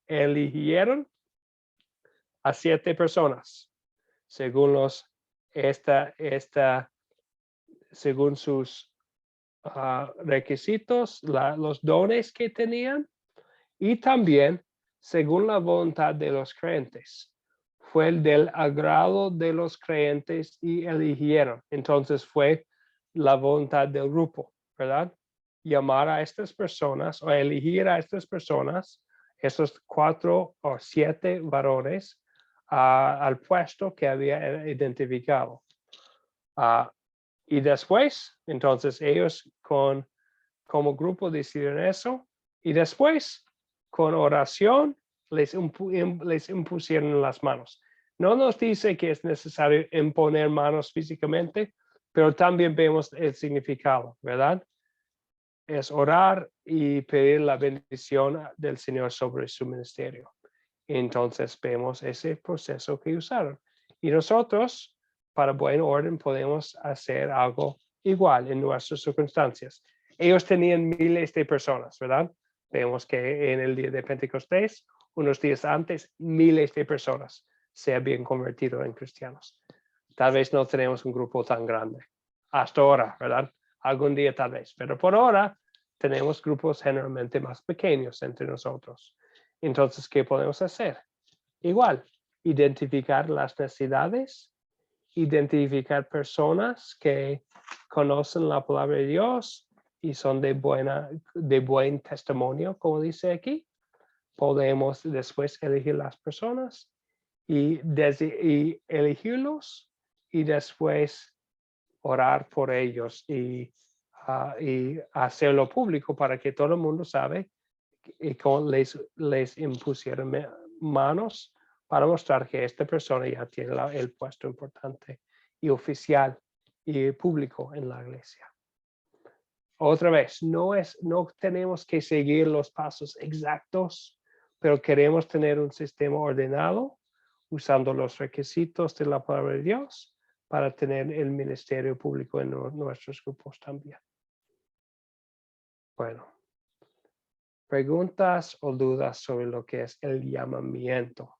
a 7 personas, según según sus requisitos, los dones que tenían, y también según la voluntad de los creyentes. Fue el del agrado de los creyentes y eligieron. Entonces fue la voluntad del grupo, ¿verdad? Llamar a estas personas o elegir a estas personas, esos 4 o 7 varones, al puesto que había identificado. Y después, entonces ellos como grupo decidieron eso, y después con oración les impusieron las manos. No nos dice que es necesario imponer manos físicamente, pero también vemos el significado, ¿verdad? Es orar y pedir la bendición del Señor sobre su ministerio. Entonces vemos ese proceso que usaron. Y nosotros, para buen orden, podemos hacer algo igual en nuestras circunstancias. Ellos tenían miles de personas, ¿verdad? Vemos que en el día de Pentecostés, unos días antes, miles de personas se habían convertido en cristianos. Tal vez no tenemos un grupo tan grande hasta ahora, ¿verdad? Algún día tal vez, pero por ahora tenemos grupos generalmente más pequeños entre nosotros. Entonces, ¿qué podemos hacer? Igual, identificar las necesidades, identificar personas que conocen la palabra de Dios y son de buen testimonio, como dice aquí. Podemos después elegir las personas y elegirlos y después orar por ellos y hacerlo público para que todo el mundo sabe y les impusieron manos para mostrar que esta persona ya tiene el puesto importante y oficial y público en la iglesia. Otra vez, no tenemos que seguir los pasos exactos, pero queremos tener un sistema ordenado usando los requisitos de la palabra de Dios para tener el ministerio público en nuestros grupos también. Bueno, preguntas o dudas sobre lo que es el llamamiento.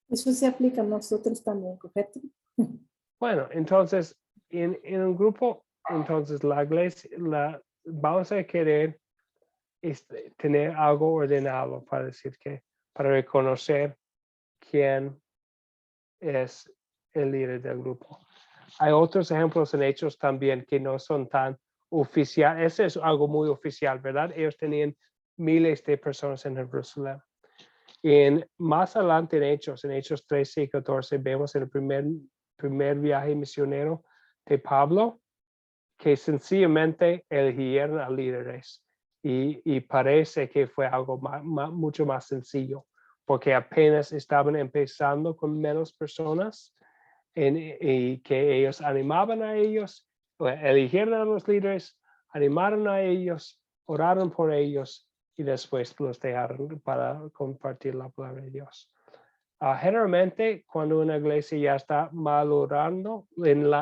Eso se aplica a nosotros también, ¿correcto? Bueno, entonces, en un grupo, entonces la iglesia, vamos a querer tener algo ordenado para decir para reconocer quién es el líder del grupo. Hay otros ejemplos en Hechos también que no son tan oficiales. Ese es algo muy oficial, ¿verdad? Ellos tenían miles de personas en Jerusalén. Más adelante en Hechos 13 y 14, vemos el primer viaje misionero de Pablo, que sencillamente eligieron a líderes. Y parece que fue algo mucho más sencillo, porque apenas estaban empezando con menos personas y que ellos animaban a ellos, eligieron a los líderes, animaron a ellos, oraron por ellos y después los dejaron para compartir la palabra de Dios. Generalmente, cuando una iglesia ya está madurando,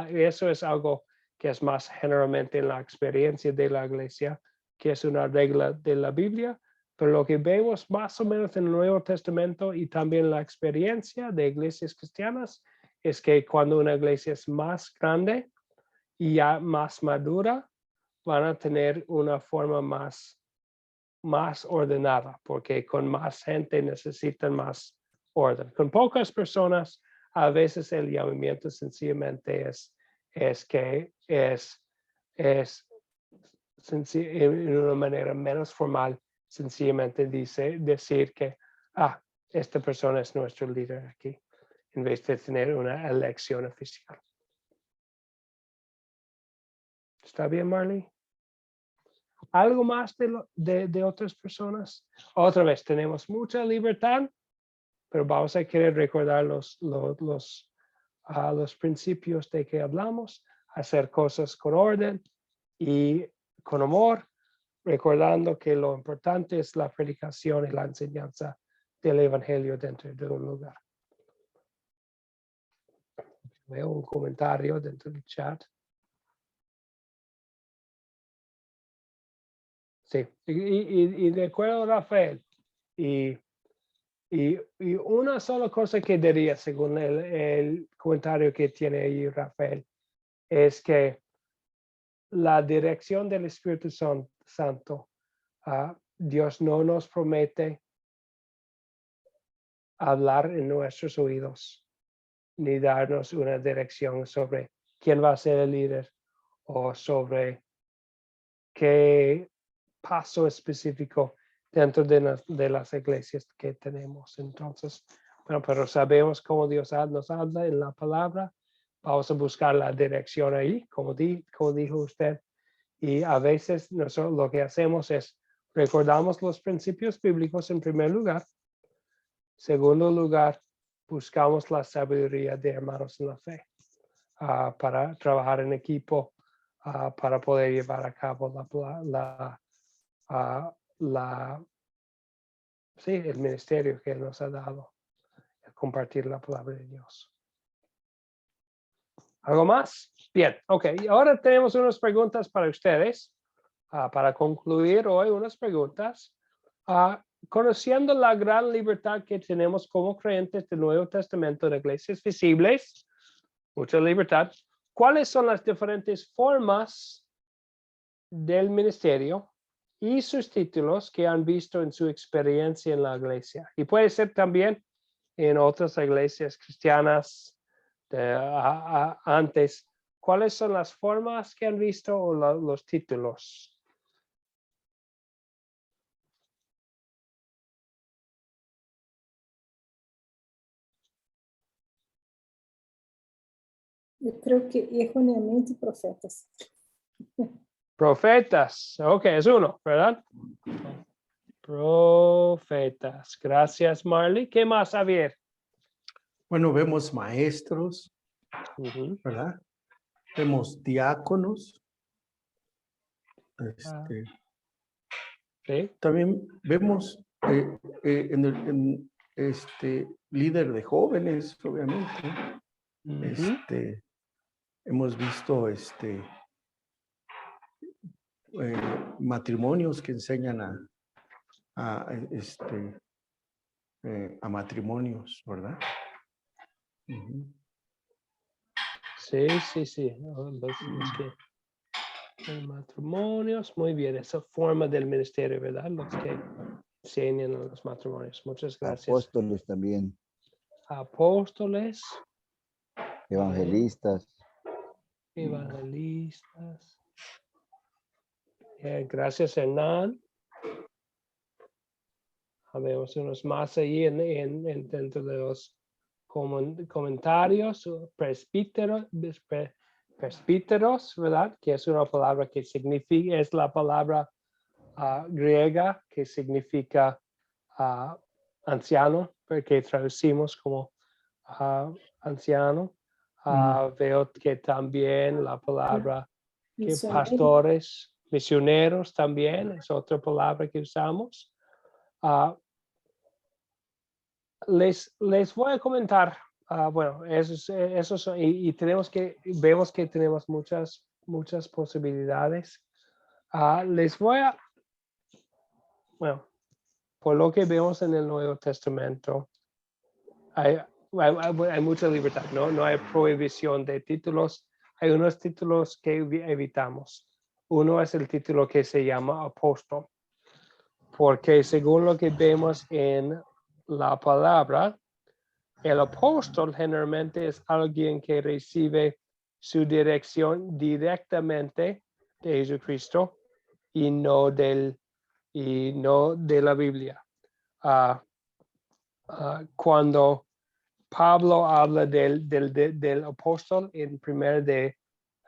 eso es algo que es más generalmente en la experiencia de la iglesia, que es una regla de la Biblia, Pero lo que vemos más o menos en el Nuevo Testamento y también la experiencia de iglesias cristianas es que cuando una iglesia es más grande y ya más madura, van a tener una forma más ordenada, porque con más gente necesitan más orden. Con pocas personas, a veces el llamamiento sencillamente es en una manera menos formal, sencillamente decir que, esta persona es nuestro líder aquí, en vez de tener una elección oficial. ¿Está bien, Marley? ¿Algo más de otras personas? Otra vez, tenemos mucha libertad, pero vamos a querer recordar los principios de que hablamos, hacer cosas con orden y con amor, recordando que lo importante es la predicación y la enseñanza del evangelio dentro de un lugar. Veo un comentario dentro del chat. Sí, y de acuerdo, Rafael, y una sola cosa que diría, según el comentario que tiene ahí Rafael, es que la dirección del Espíritu Santo, Dios no nos promete hablar en nuestros oídos, ni darnos una dirección sobre quién va a ser el líder o sobre qué paso específico dentro de las iglesias que tenemos. Entonces, bueno, pero sabemos cómo Dios nos habla en la palabra. Vamos a buscar la dirección ahí, como dijo usted. Y a veces nosotros lo que hacemos es recordamos los principios bíblicos en primer lugar. Segundo lugar, buscamos la sabiduría de hermanos en la fe para trabajar en equipo, para poder llevar a cabo el ministerio que Él nos ha dado, compartir la palabra de Dios. ¿Algo más? Bien, ok. Y ahora tenemos unas preguntas para ustedes. Para concluir hoy, unas preguntas. Conociendo la gran libertad que tenemos como creyentes del Nuevo Testamento de iglesias visibles, mucha libertad, ¿cuáles son las diferentes formas del ministerio y sus títulos que han visto en su experiencia en la iglesia? Y puede ser también en otras iglesias cristianas antes. ¿Cuáles son las formas que han visto o los títulos? Yo creo que erróneamente profetas. Profetas, ok, es uno, ¿verdad? Profetas, gracias Marley. ¿Qué más, Javier? Bueno, vemos maestros, ¿verdad? Vemos diáconos. Sí. También vemos líder de jóvenes, obviamente. Hemos visto matrimonios que enseñan a matrimonios, ¿verdad? Sí. Los matrimonios, muy bien, esa forma del ministerio, ¿verdad? Los que enseñan a los matrimonios. Muchas gracias. Apóstoles también. Apóstoles. Evangelistas. Evangelistas. Gracias, Hernán. Vemos unos más ahí dentro de los comentarios. Presbíteros, ¿verdad? Que es una palabra que significa, es la palabra griega que significa anciano, porque traducimos como anciano. Veo que también la palabra que pastores, misioneros también es otra palabra que usamos. Les voy a comentar, bueno, esos son, y vemos que tenemos muchas posibilidades. Les voy a, bueno, por lo que vemos en el Nuevo Testamento, hay mucha libertad, no hay prohibición de títulos. Hay unos títulos que evitamos. Uno es el título que se llama apóstol, porque según lo que vemos en la palabra, el apóstol generalmente es alguien que recibe su dirección directamente de Jesucristo y no de la Biblia. Cuando Pablo habla del apóstol en 1 de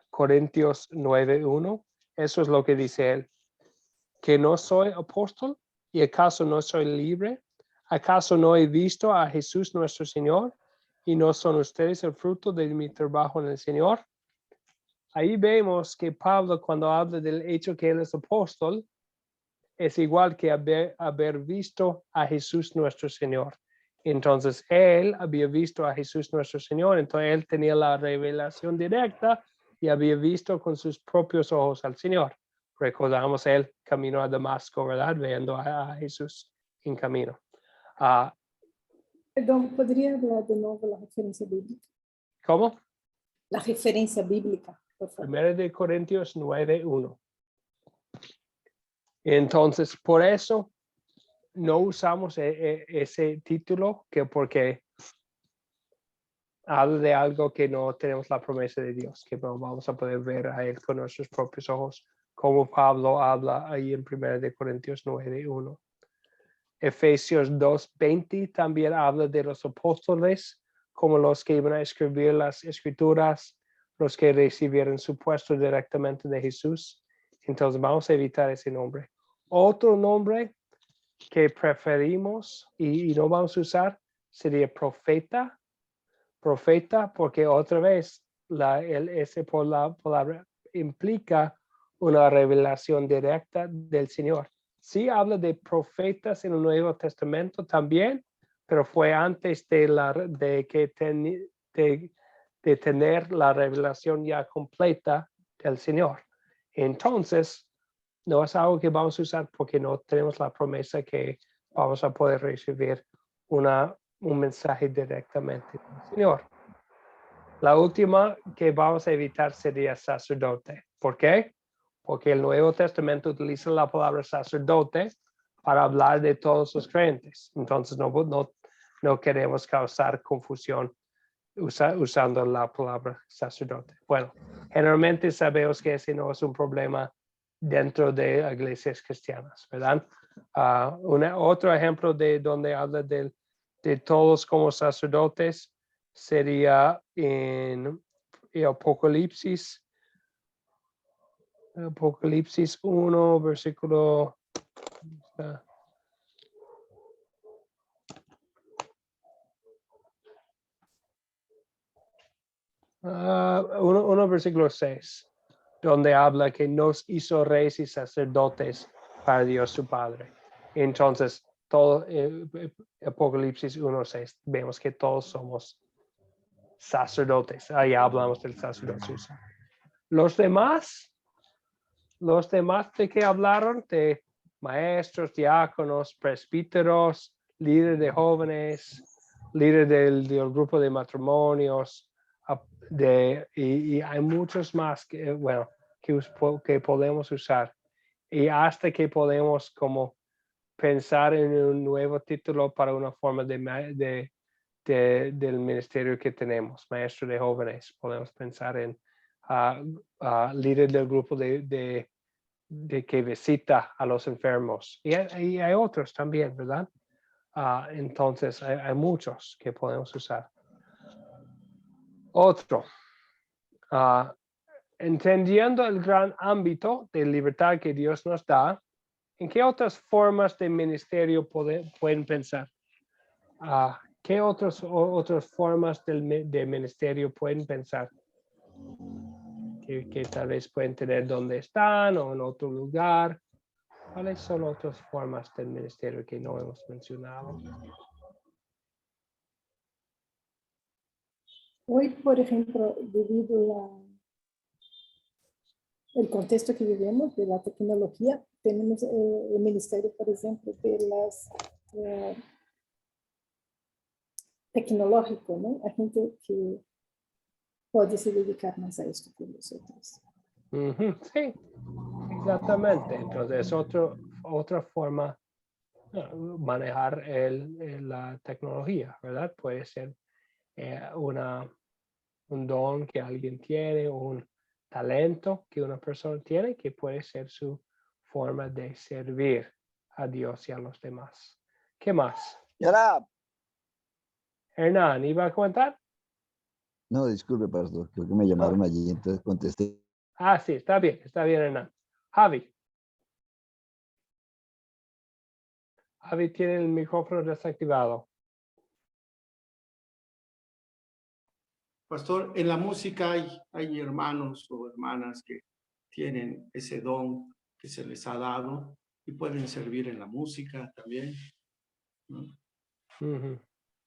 Corintios 9:1, eso es lo que dice él. ¿Que no soy apóstol? ¿Y acaso no soy libre? ¿Acaso no he visto a Jesús nuestro Señor? ¿Y no son ustedes el fruto de mi trabajo en el Señor? Ahí vemos que Pablo, cuando habla del hecho que él es apóstol, es igual que haber visto a Jesús nuestro Señor. Entonces, él había visto a Jesús nuestro Señor, entonces él tenía la revelación directa y había visto con sus propios ojos al Señor. Recordamos el camino a Damasco, ¿verdad? Viendo a Jesús en camino. Perdón, ¿podría hablar de nuevo la referencia bíblica? ¿Cómo? La referencia bíblica, por favor. 1 de Corintios 9:1. Entonces, por eso no usamos ese título, porque habla de algo que no tenemos la promesa de Dios, que no vamos a poder ver a Él con nuestros propios ojos, como Pablo habla ahí en 1 de Corintios 9:1. Efesios 2:20 también habla de los apóstoles como los que iban a escribir las escrituras, los que recibieron su puesto directamente de Jesús. Entonces vamos a evitar ese nombre. Otro nombre que preferimos y no vamos a usar sería profeta. Profeta, porque otra vez ese por la palabra implica una revelación directa del Señor. Sí habla de profetas en el Nuevo Testamento también, pero fue antes de tener la revelación ya completa del Señor. Entonces, no es algo que vamos a usar porque no tenemos la promesa que vamos a poder recibir un mensaje directamente del Señor. La última que vamos a evitar sería sacerdote. ¿Por qué? Porque el Nuevo Testamento utiliza la palabra sacerdote para hablar de todos los creyentes. Entonces no queremos causar confusión usando la palabra sacerdote. Bueno, generalmente sabemos que ese no es un problema dentro de iglesias cristianas, ¿verdad? Otro ejemplo de donde habla de todos como sacerdotes sería en Apocalipsis 1, versículo 1, versículo 6, donde habla que nos hizo reyes y sacerdotes para Dios su Padre. Entonces, todo Apocalipsis 1:6, vemos que todos somos sacerdotes. Ahí hablamos del sacerdocio. Los demás de que hablaron, de maestros, diáconos, presbíteros, líderes de jóvenes, líderes del grupo de matrimonios, y hay muchos más que podemos usar. Y hasta que podemos como pensar en un nuevo título para una forma del ministerio que tenemos, maestro de jóvenes. Podemos pensar en líder del grupo de que visita a los enfermos. Y hay otros también, ¿verdad? Entonces, hay muchos que podemos usar. Otro. Entendiendo el gran ámbito de libertad que Dios nos da, ¿en qué otras formas de ministerio pueden pensar? ¿Qué otras formas de ministerio pueden pensar? Que tal vez pueden tener donde están o en otro lugar. ¿Cuáles son otras formas del ministerio que no hemos mencionado? Hoy, por ejemplo, debido a el contexto que vivimos de la tecnología, tenemos el ministerio, por ejemplo, de las tecnológico, ¿no? Hay gente que puede se dedicar más a esto que nosotros. Sí, exactamente. Entonces, otra forma de manejar la tecnología, ¿verdad? Puede ser un don que alguien tiene, un talento que una persona tiene, que puede ser su forma de servir a Dios y a los demás. ¿Qué más? Señora, Hernán, ¿iba a comentar? no, disculpe, pastor, creo que me llamaron allí, entonces contesté. Ah, sí, está bien, Hernán. Javi. Javi tiene el micrófono desactivado. Pastor, en la música hay hermanos o hermanas que tienen ese don que se les ha dado y pueden servir en la música también, ¿no?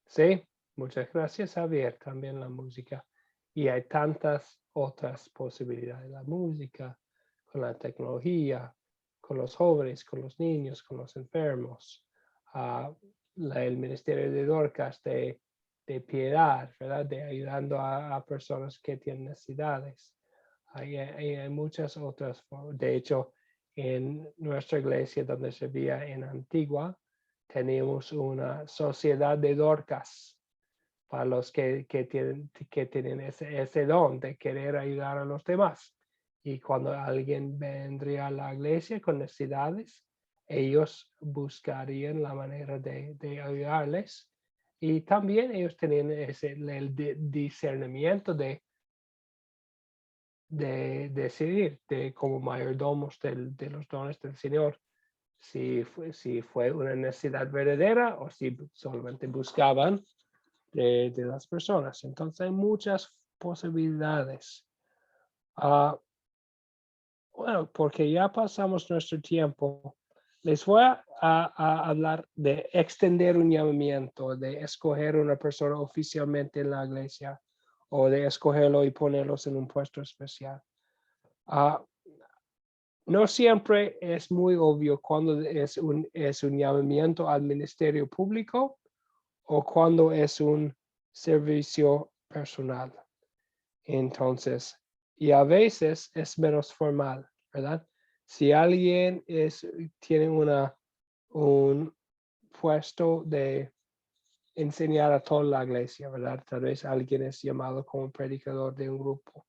Sí, muchas gracias, Javier. También la música. Y hay tantas otras posibilidades. La música, con la tecnología, con los jóvenes, con los niños, con los enfermos. El Ministerio de Dorcas de piedad, ¿verdad? De ayudando a personas que tienen necesidades. Hay muchas otras formas. De hecho, en nuestra iglesia donde servía en Antigua, tenemos una sociedad de Dorcas para los que tienen ese don de querer ayudar a los demás. Y cuando alguien vendría a la iglesia con necesidades, ellos buscarían la manera de ayudarles. Y también ellos tenían el discernimiento de decidir como mayordomos de los dones del Señor, si fue una necesidad verdadera o si solamente buscaban de las personas. Entonces hay muchas posibilidades. Bueno, porque ya pasamos nuestro tiempo, les voy a hablar de extender un llamamiento, de escoger una persona oficialmente en la iglesia o de escogerlo y ponerlos en un puesto especial. No siempre es muy obvio cuando es un llamamiento al ministerio público o cuando es un servicio personal. Entonces, y a veces es menos formal, ¿verdad? Si alguien tiene un puesto de enseñar a toda la iglesia, ¿verdad? Tal vez alguien es llamado como predicador de un grupo.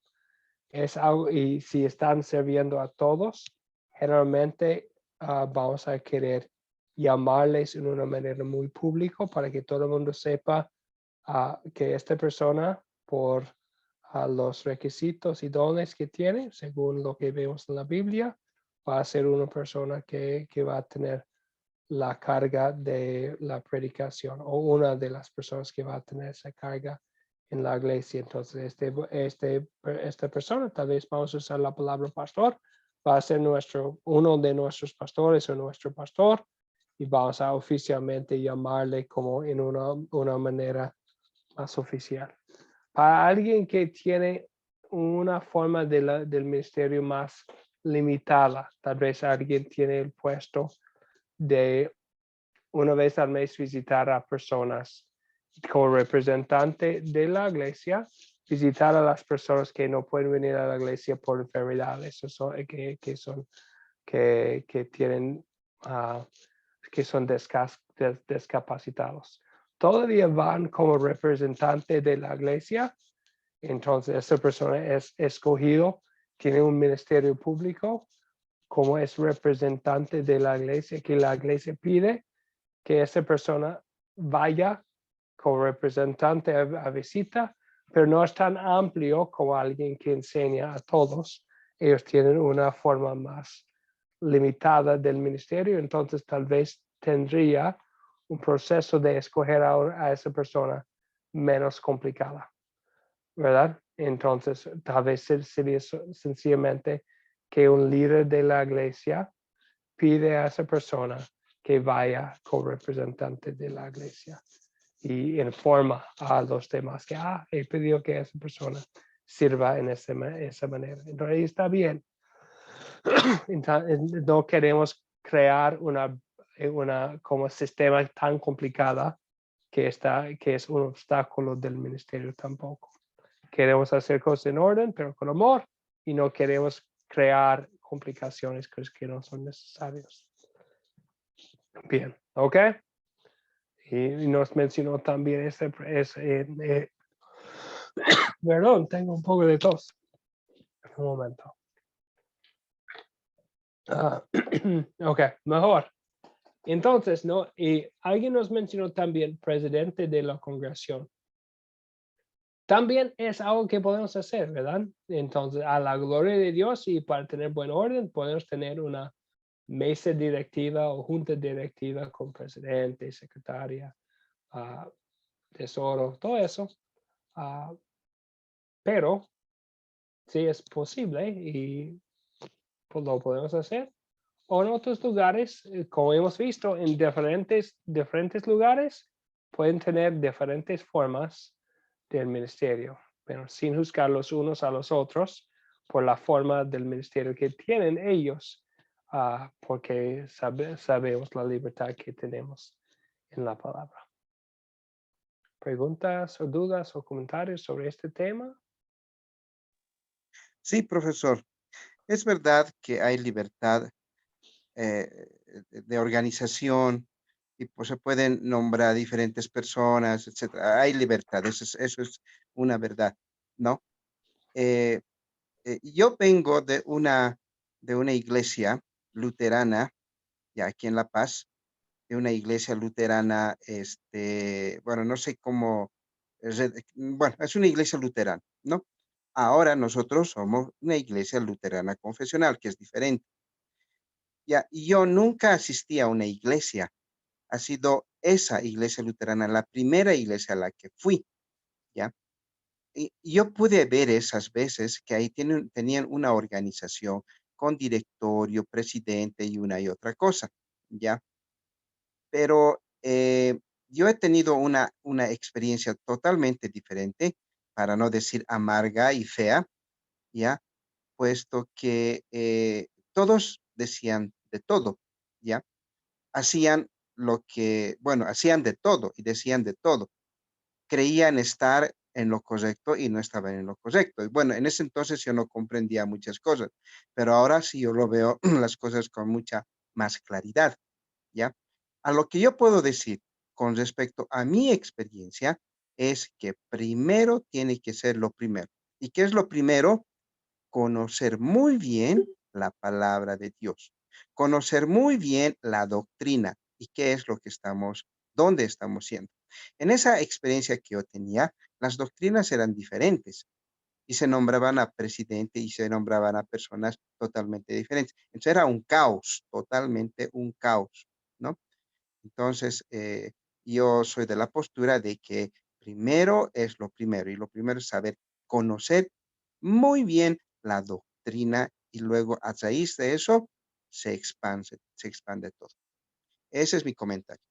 Es algo, y si están sirviendo a todos, generalmente vamos a querer llamarles en una manera muy pública para que todo el mundo sepa que esta persona, por los requisitos y dones que tiene, según lo que vemos en la Biblia, va a ser una persona que va a tener la carga de la predicación o una de las personas que va a tener esa carga en la iglesia. Entonces, esta persona, tal vez vamos a usar la palabra pastor, va a ser uno de nuestros pastores o nuestro pastor y vamos a oficialmente llamarle como en una manera más oficial. Para alguien que tiene una forma del ministerio más limitada, tal vez alguien tiene el puesto de una vez al mes visitar a personas como representante de la iglesia, visitar a las personas que no pueden venir a la iglesia por enfermedades que son discapacitados. Todavía van como representante de la iglesia, entonces esa persona es escogido, tiene un ministerio público, como es representante de la iglesia, que la iglesia pide que esa persona vaya como representante a visita, pero no es tan amplio como alguien que enseña a todos. Ellos tienen una forma más limitada del ministerio, entonces tal vez tendría un proceso de escoger a esa persona menos complicada, ¿verdad? Entonces, tal vez sería sencillamente que un líder de la iglesia pide a esa persona que vaya como representante de la iglesia y informa a los demás que he pedido que esa persona sirva en esa manera. Entonces, está bien. No queremos crear una como sistema tan complicada que es un obstáculo del ministerio tampoco. Queremos hacer cosas en orden, pero con amor, y no queremos crear complicaciones que no son necesarias. Bien, ¿ok? Y nos mencionó también perdón, tengo un poco de tos. Un momento. Ok, mejor. Entonces, ¿no? Y alguien nos mencionó también presidente de la congregación. También es algo que podemos hacer, ¿verdad? Entonces, a la gloria de Dios y para tener buen orden, podemos tener una mesa directiva o junta directiva con presidente, secretaria, tesoro, todo eso. Pero sí es posible y pues, lo podemos hacer. O en otros lugares, como hemos visto, en diferentes lugares pueden tener diferentes formas del ministerio, pero sin juzgar los unos a los otros por la forma del ministerio que tienen ellos, porque sabemos la libertad que tenemos en la palabra. ¿Preguntas o dudas o comentarios sobre este tema? Sí, profesor. Es verdad que hay libertad de organización y pues se pueden nombrar diferentes personas, etcétera. Hay libertad, eso es una verdad, ¿no? Yo vengo de una iglesia luterana, ya aquí en La Paz, de una iglesia luterana, bueno, no sé cómo, bueno, es una iglesia luterana, ¿no? Ahora nosotros somos una iglesia luterana confesional, que es diferente. Ya, y yo nunca asistí a una iglesia. Ha sido esa iglesia luterana la primera iglesia a la que fui, ¿ya? Y yo pude ver esas veces que ahí tenían una organización con directorio, presidente y una y otra cosa, ¿ya? Pero yo he tenido una experiencia totalmente diferente, para no decir amarga y fea, ¿ya? Puesto que todos decían de todo, ¿ya? Hacían bueno, hacían de todo y decían de todo. Creían estar en lo correcto y no estaban en lo correcto. Y bueno, en ese entonces yo no comprendía muchas cosas, pero ahora sí yo lo veo las cosas con mucha más claridad, ¿ya? A lo que yo puedo decir con respecto a mi experiencia es que primero tiene que ser lo primero. ¿Y qué es lo primero? Conocer muy bien la palabra de Dios, conocer muy bien la doctrina y qué es lo que dónde estamos siendo. En esa experiencia que yo tenía, las doctrinas eran diferentes y se nombraban a presidente y se nombraban a personas totalmente diferentes. Entonces era un caos, totalmente un caos, ¿no? Entonces, yo soy de la postura de que primero es lo primero y lo primero es saber conocer muy bien la doctrina y luego a raíz de eso se expande todo. Ese es mi comentario.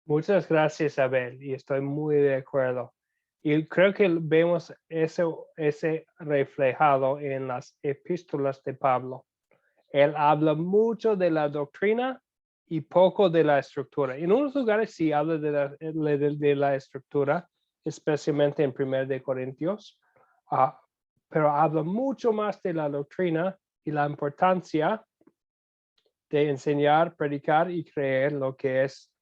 Muchas gracias, Abel, y estoy muy de acuerdo. Y creo que vemos ese reflejado en las epístolas de Pablo. Él habla mucho de la doctrina y poco de la estructura. En unos lugares sí habla de la estructura, especialmente en 1 de Corintios, pero habla mucho más de la doctrina y la importancia de enseñar, predicar y creer lo que es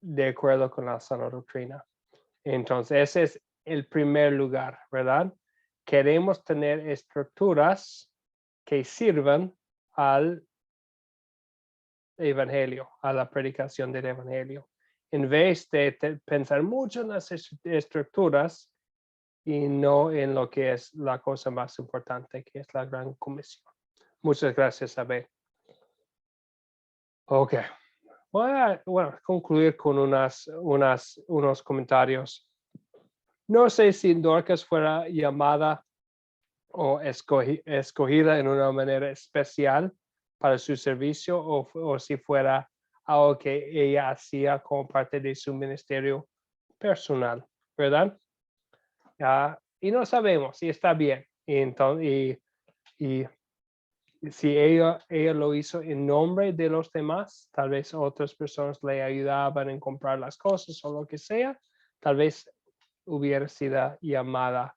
de acuerdo con la sana doctrina. Entonces, ese es el primer lugar, ¿verdad? Queremos tener estructuras que sirvan al evangelio, a la predicación del evangelio, en vez de pensar mucho en las estructuras y no en lo que es la cosa más importante, que es la gran comisión. Muchas gracias, Abel. Ok. Voy a concluir con unos comentarios. No sé si Dorcas fuera llamada o escogida en una manera especial para su servicio o si fuera algo que ella hacía como parte de su ministerio personal, ¿verdad? Y no sabemos si está bien. Y si ella lo hizo en nombre de los demás, tal vez otras personas le ayudaban en comprar las cosas o lo que sea, tal vez hubiera sido llamada.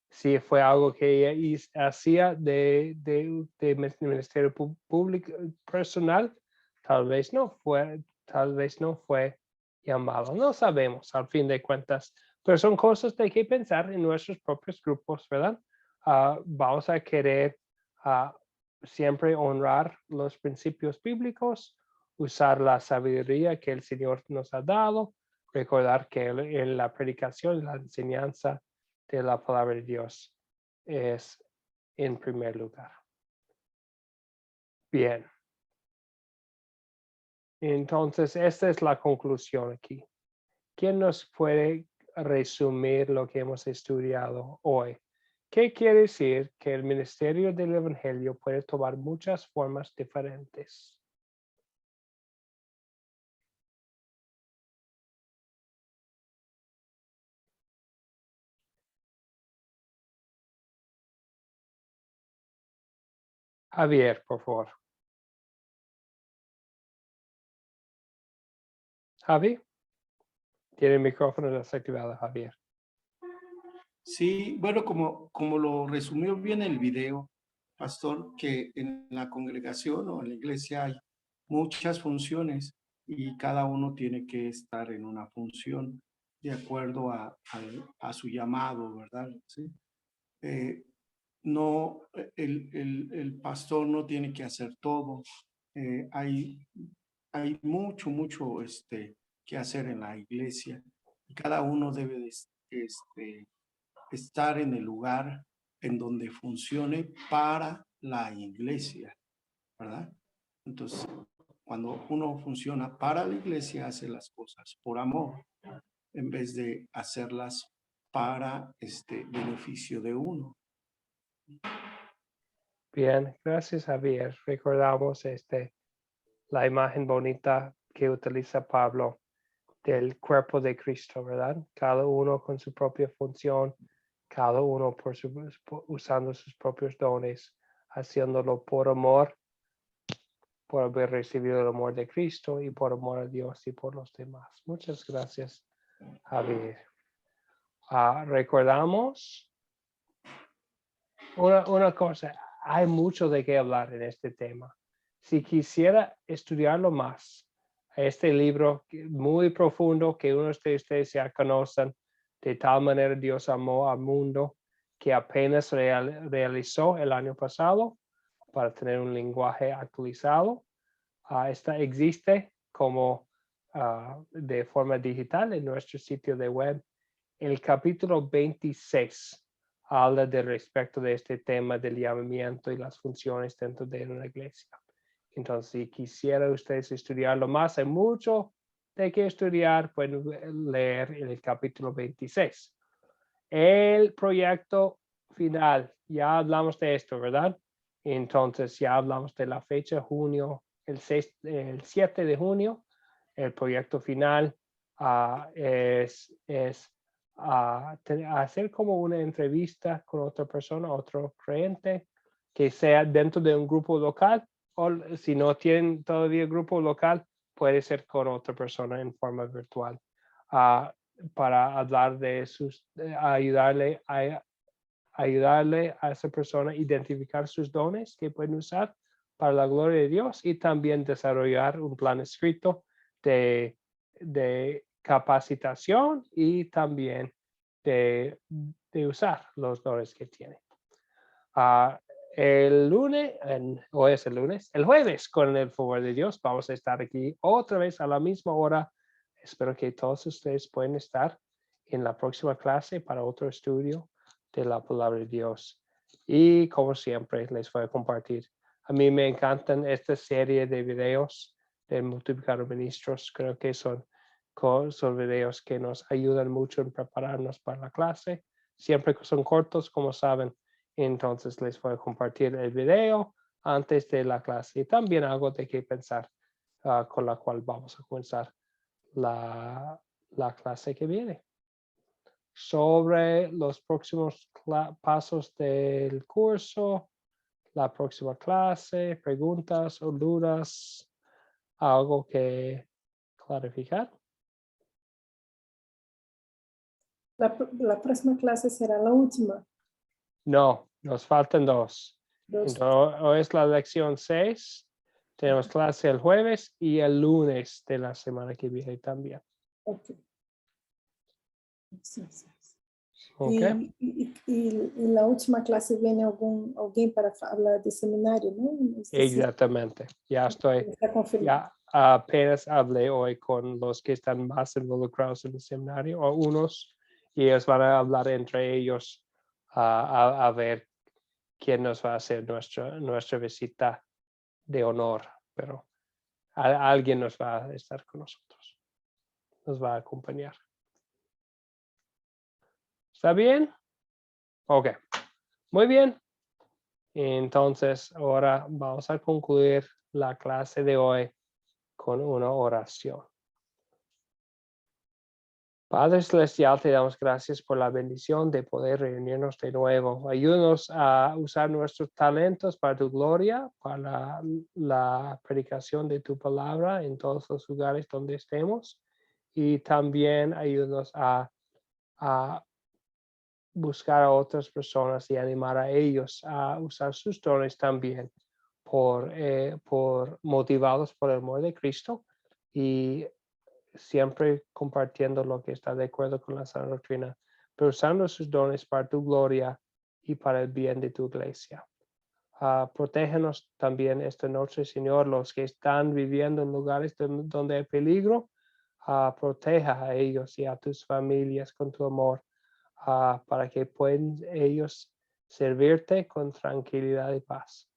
Si fue algo que ella hacía de ministerio público personal, tal vez no fue llamado. No sabemos, al fin de cuentas, pero son cosas de que pensar en nuestros propios grupos, ¿verdad? Vamos a querer siempre honrar los principios bíblicos, usar la sabiduría que el Señor nos ha dado, recordar que en la predicación, la enseñanza de la palabra de Dios es en primer lugar. Bien. Entonces, esta es la conclusión aquí. ¿Quién nos puede resumir lo que hemos estudiado hoy? ¿Qué quiere decir? Que el ministerio del Evangelio puede tomar muchas formas diferentes. Javier, por favor. Javi, tiene el micrófono desactivado, Javier. Sí, bueno, como lo resumió bien el video, pastor, que en la congregación o en la iglesia hay muchas funciones y cada uno tiene que estar en una función de acuerdo a su llamado, ¿verdad? ¿Sí? No, el pastor no tiene que hacer todo. Hay mucho que hacer en la iglesia y cada uno debe de estar en el lugar en donde funcione para la iglesia, ¿verdad? Entonces, cuando uno funciona para la iglesia, hace las cosas por amor, en vez de hacerlas para beneficio de uno. Bien, gracias, Javier. Recordamos la imagen bonita que utiliza Pablo del cuerpo de Cristo, ¿verdad? Cada uno con su propia función, cada uno usando sus propios dones, haciéndolo por amor, por haber recibido el amor de Cristo y por amor a Dios y por los demás. Muchas gracias, Javier. Recordamos una cosa, hay mucho de qué hablar en este tema. Si quisiera estudiarlo más, este libro muy profundo que unos de ustedes ya conocen, de tal manera Dios amó al mundo, que apenas realizó el año pasado para tener un lenguaje actualizado. Esta existe como de forma digital en nuestro sitio de web. El capítulo 26 habla de respecto de este tema del llamamiento y las funciones dentro de una iglesia. Entonces, si quisiera ustedes estudiarlo más, hay mucho de qué estudiar, pueden leer en el capítulo 26. El proyecto final, ya hablamos de esto, ¿verdad? Entonces, ya hablamos de la fecha, junio, el 7 de junio. El proyecto final es hacer como una entrevista con otra persona, otro creyente, que sea dentro de un grupo local, o si no tienen todavía grupo local, puede ser con otra persona en forma virtual, para hablar de ayudarle a esa persona a identificar sus dones que pueden usar para la gloria de Dios y también desarrollar un plan escrito de capacitación y también de usar los dones que tiene. El lunes, hoy es el lunes, el jueves, con el favor de Dios, vamos a estar aquí otra vez a la misma hora. Espero que todos ustedes puedan estar en la próxima clase para otro estudio de la palabra de Dios. Y como siempre, les voy a compartir. A mí me encantan esta serie de videos de Multiplicando Ministros. Creo que son videos que nos ayudan mucho en prepararnos para la clase. Siempre que son cortos, como saben. Entonces les voy a compartir el video antes de la clase y también algo de qué pensar con la cual vamos a comenzar la clase que viene. Sobre los próximos pasos del curso, la próxima clase, preguntas o dudas, algo que clarificar. La próxima clase será la última. No, nos faltan dos. Dos. Entonces, hoy es la lección 6. Tenemos clase el jueves y el lunes de la semana que viene también. Ok. Sí, sí. ¿Ok? Y la última clase viene alguien para hablar de seminario, ¿no? Es decir, Exactamente. Ya estoy. está confirmado. Ya apenas hablé hoy con los que están más involucrados en el seminario, o unos, y ellos van a hablar entre ellos a ver quién nos va a hacer nuestra visita de honor, pero alguien nos va a estar con nosotros, nos va a acompañar. ¿Está bien? Ok, muy bien. Entonces, ahora vamos a concluir la clase de hoy con una oración. Padre Celestial, te damos gracias por la bendición de poder reunirnos de nuevo. Ayúdanos a usar nuestros talentos para tu gloria, para la predicación de tu palabra en todos los lugares donde estemos. Y también ayúdanos a buscar a otras personas y animar a ellos a usar sus dones también por motivados por el amor de Cristo y siempre compartiendo lo que está de acuerdo con la sana doctrina, pero usando sus dones para tu gloria y para el bien de tu iglesia. Protégenos también esta noche, Señor, los que están viviendo en lugares donde hay peligro. Proteja a ellos y a tus familias con tu amor, para que puedan ellos servirte con tranquilidad y paz.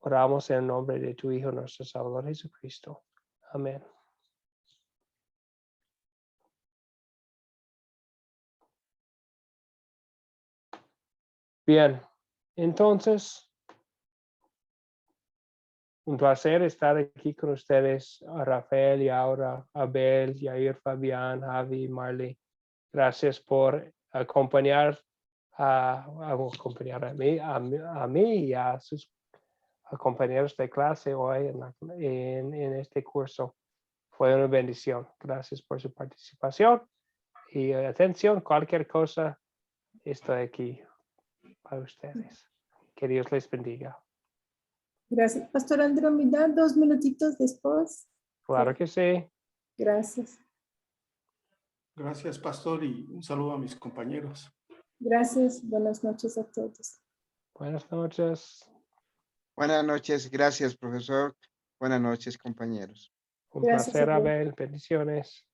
Oramos en el nombre de tu Hijo, nuestro Salvador Jesucristo. Amén. Bien, entonces, un placer estar aquí con ustedes, a Rafael y Aura, Abel, Yair, Fabián, Javi, Marley. Gracias por acompañar a mí y a sus compañeros de clase hoy en este curso. Fue una bendición. Gracias por su participación y atención, cualquier cosa, estoy aquí para ustedes. Que Dios les bendiga. Gracias. Pastor Andrés, ¿me da 2 minutitos después? Claro que sí. Gracias. Gracias, pastor, y un saludo a mis compañeros. Gracias. Buenas noches a todos. Buenas noches. Buenas noches, gracias, profesor. Buenas noches, compañeros. Un Gracias, placer, Abel. Abel. Bendiciones.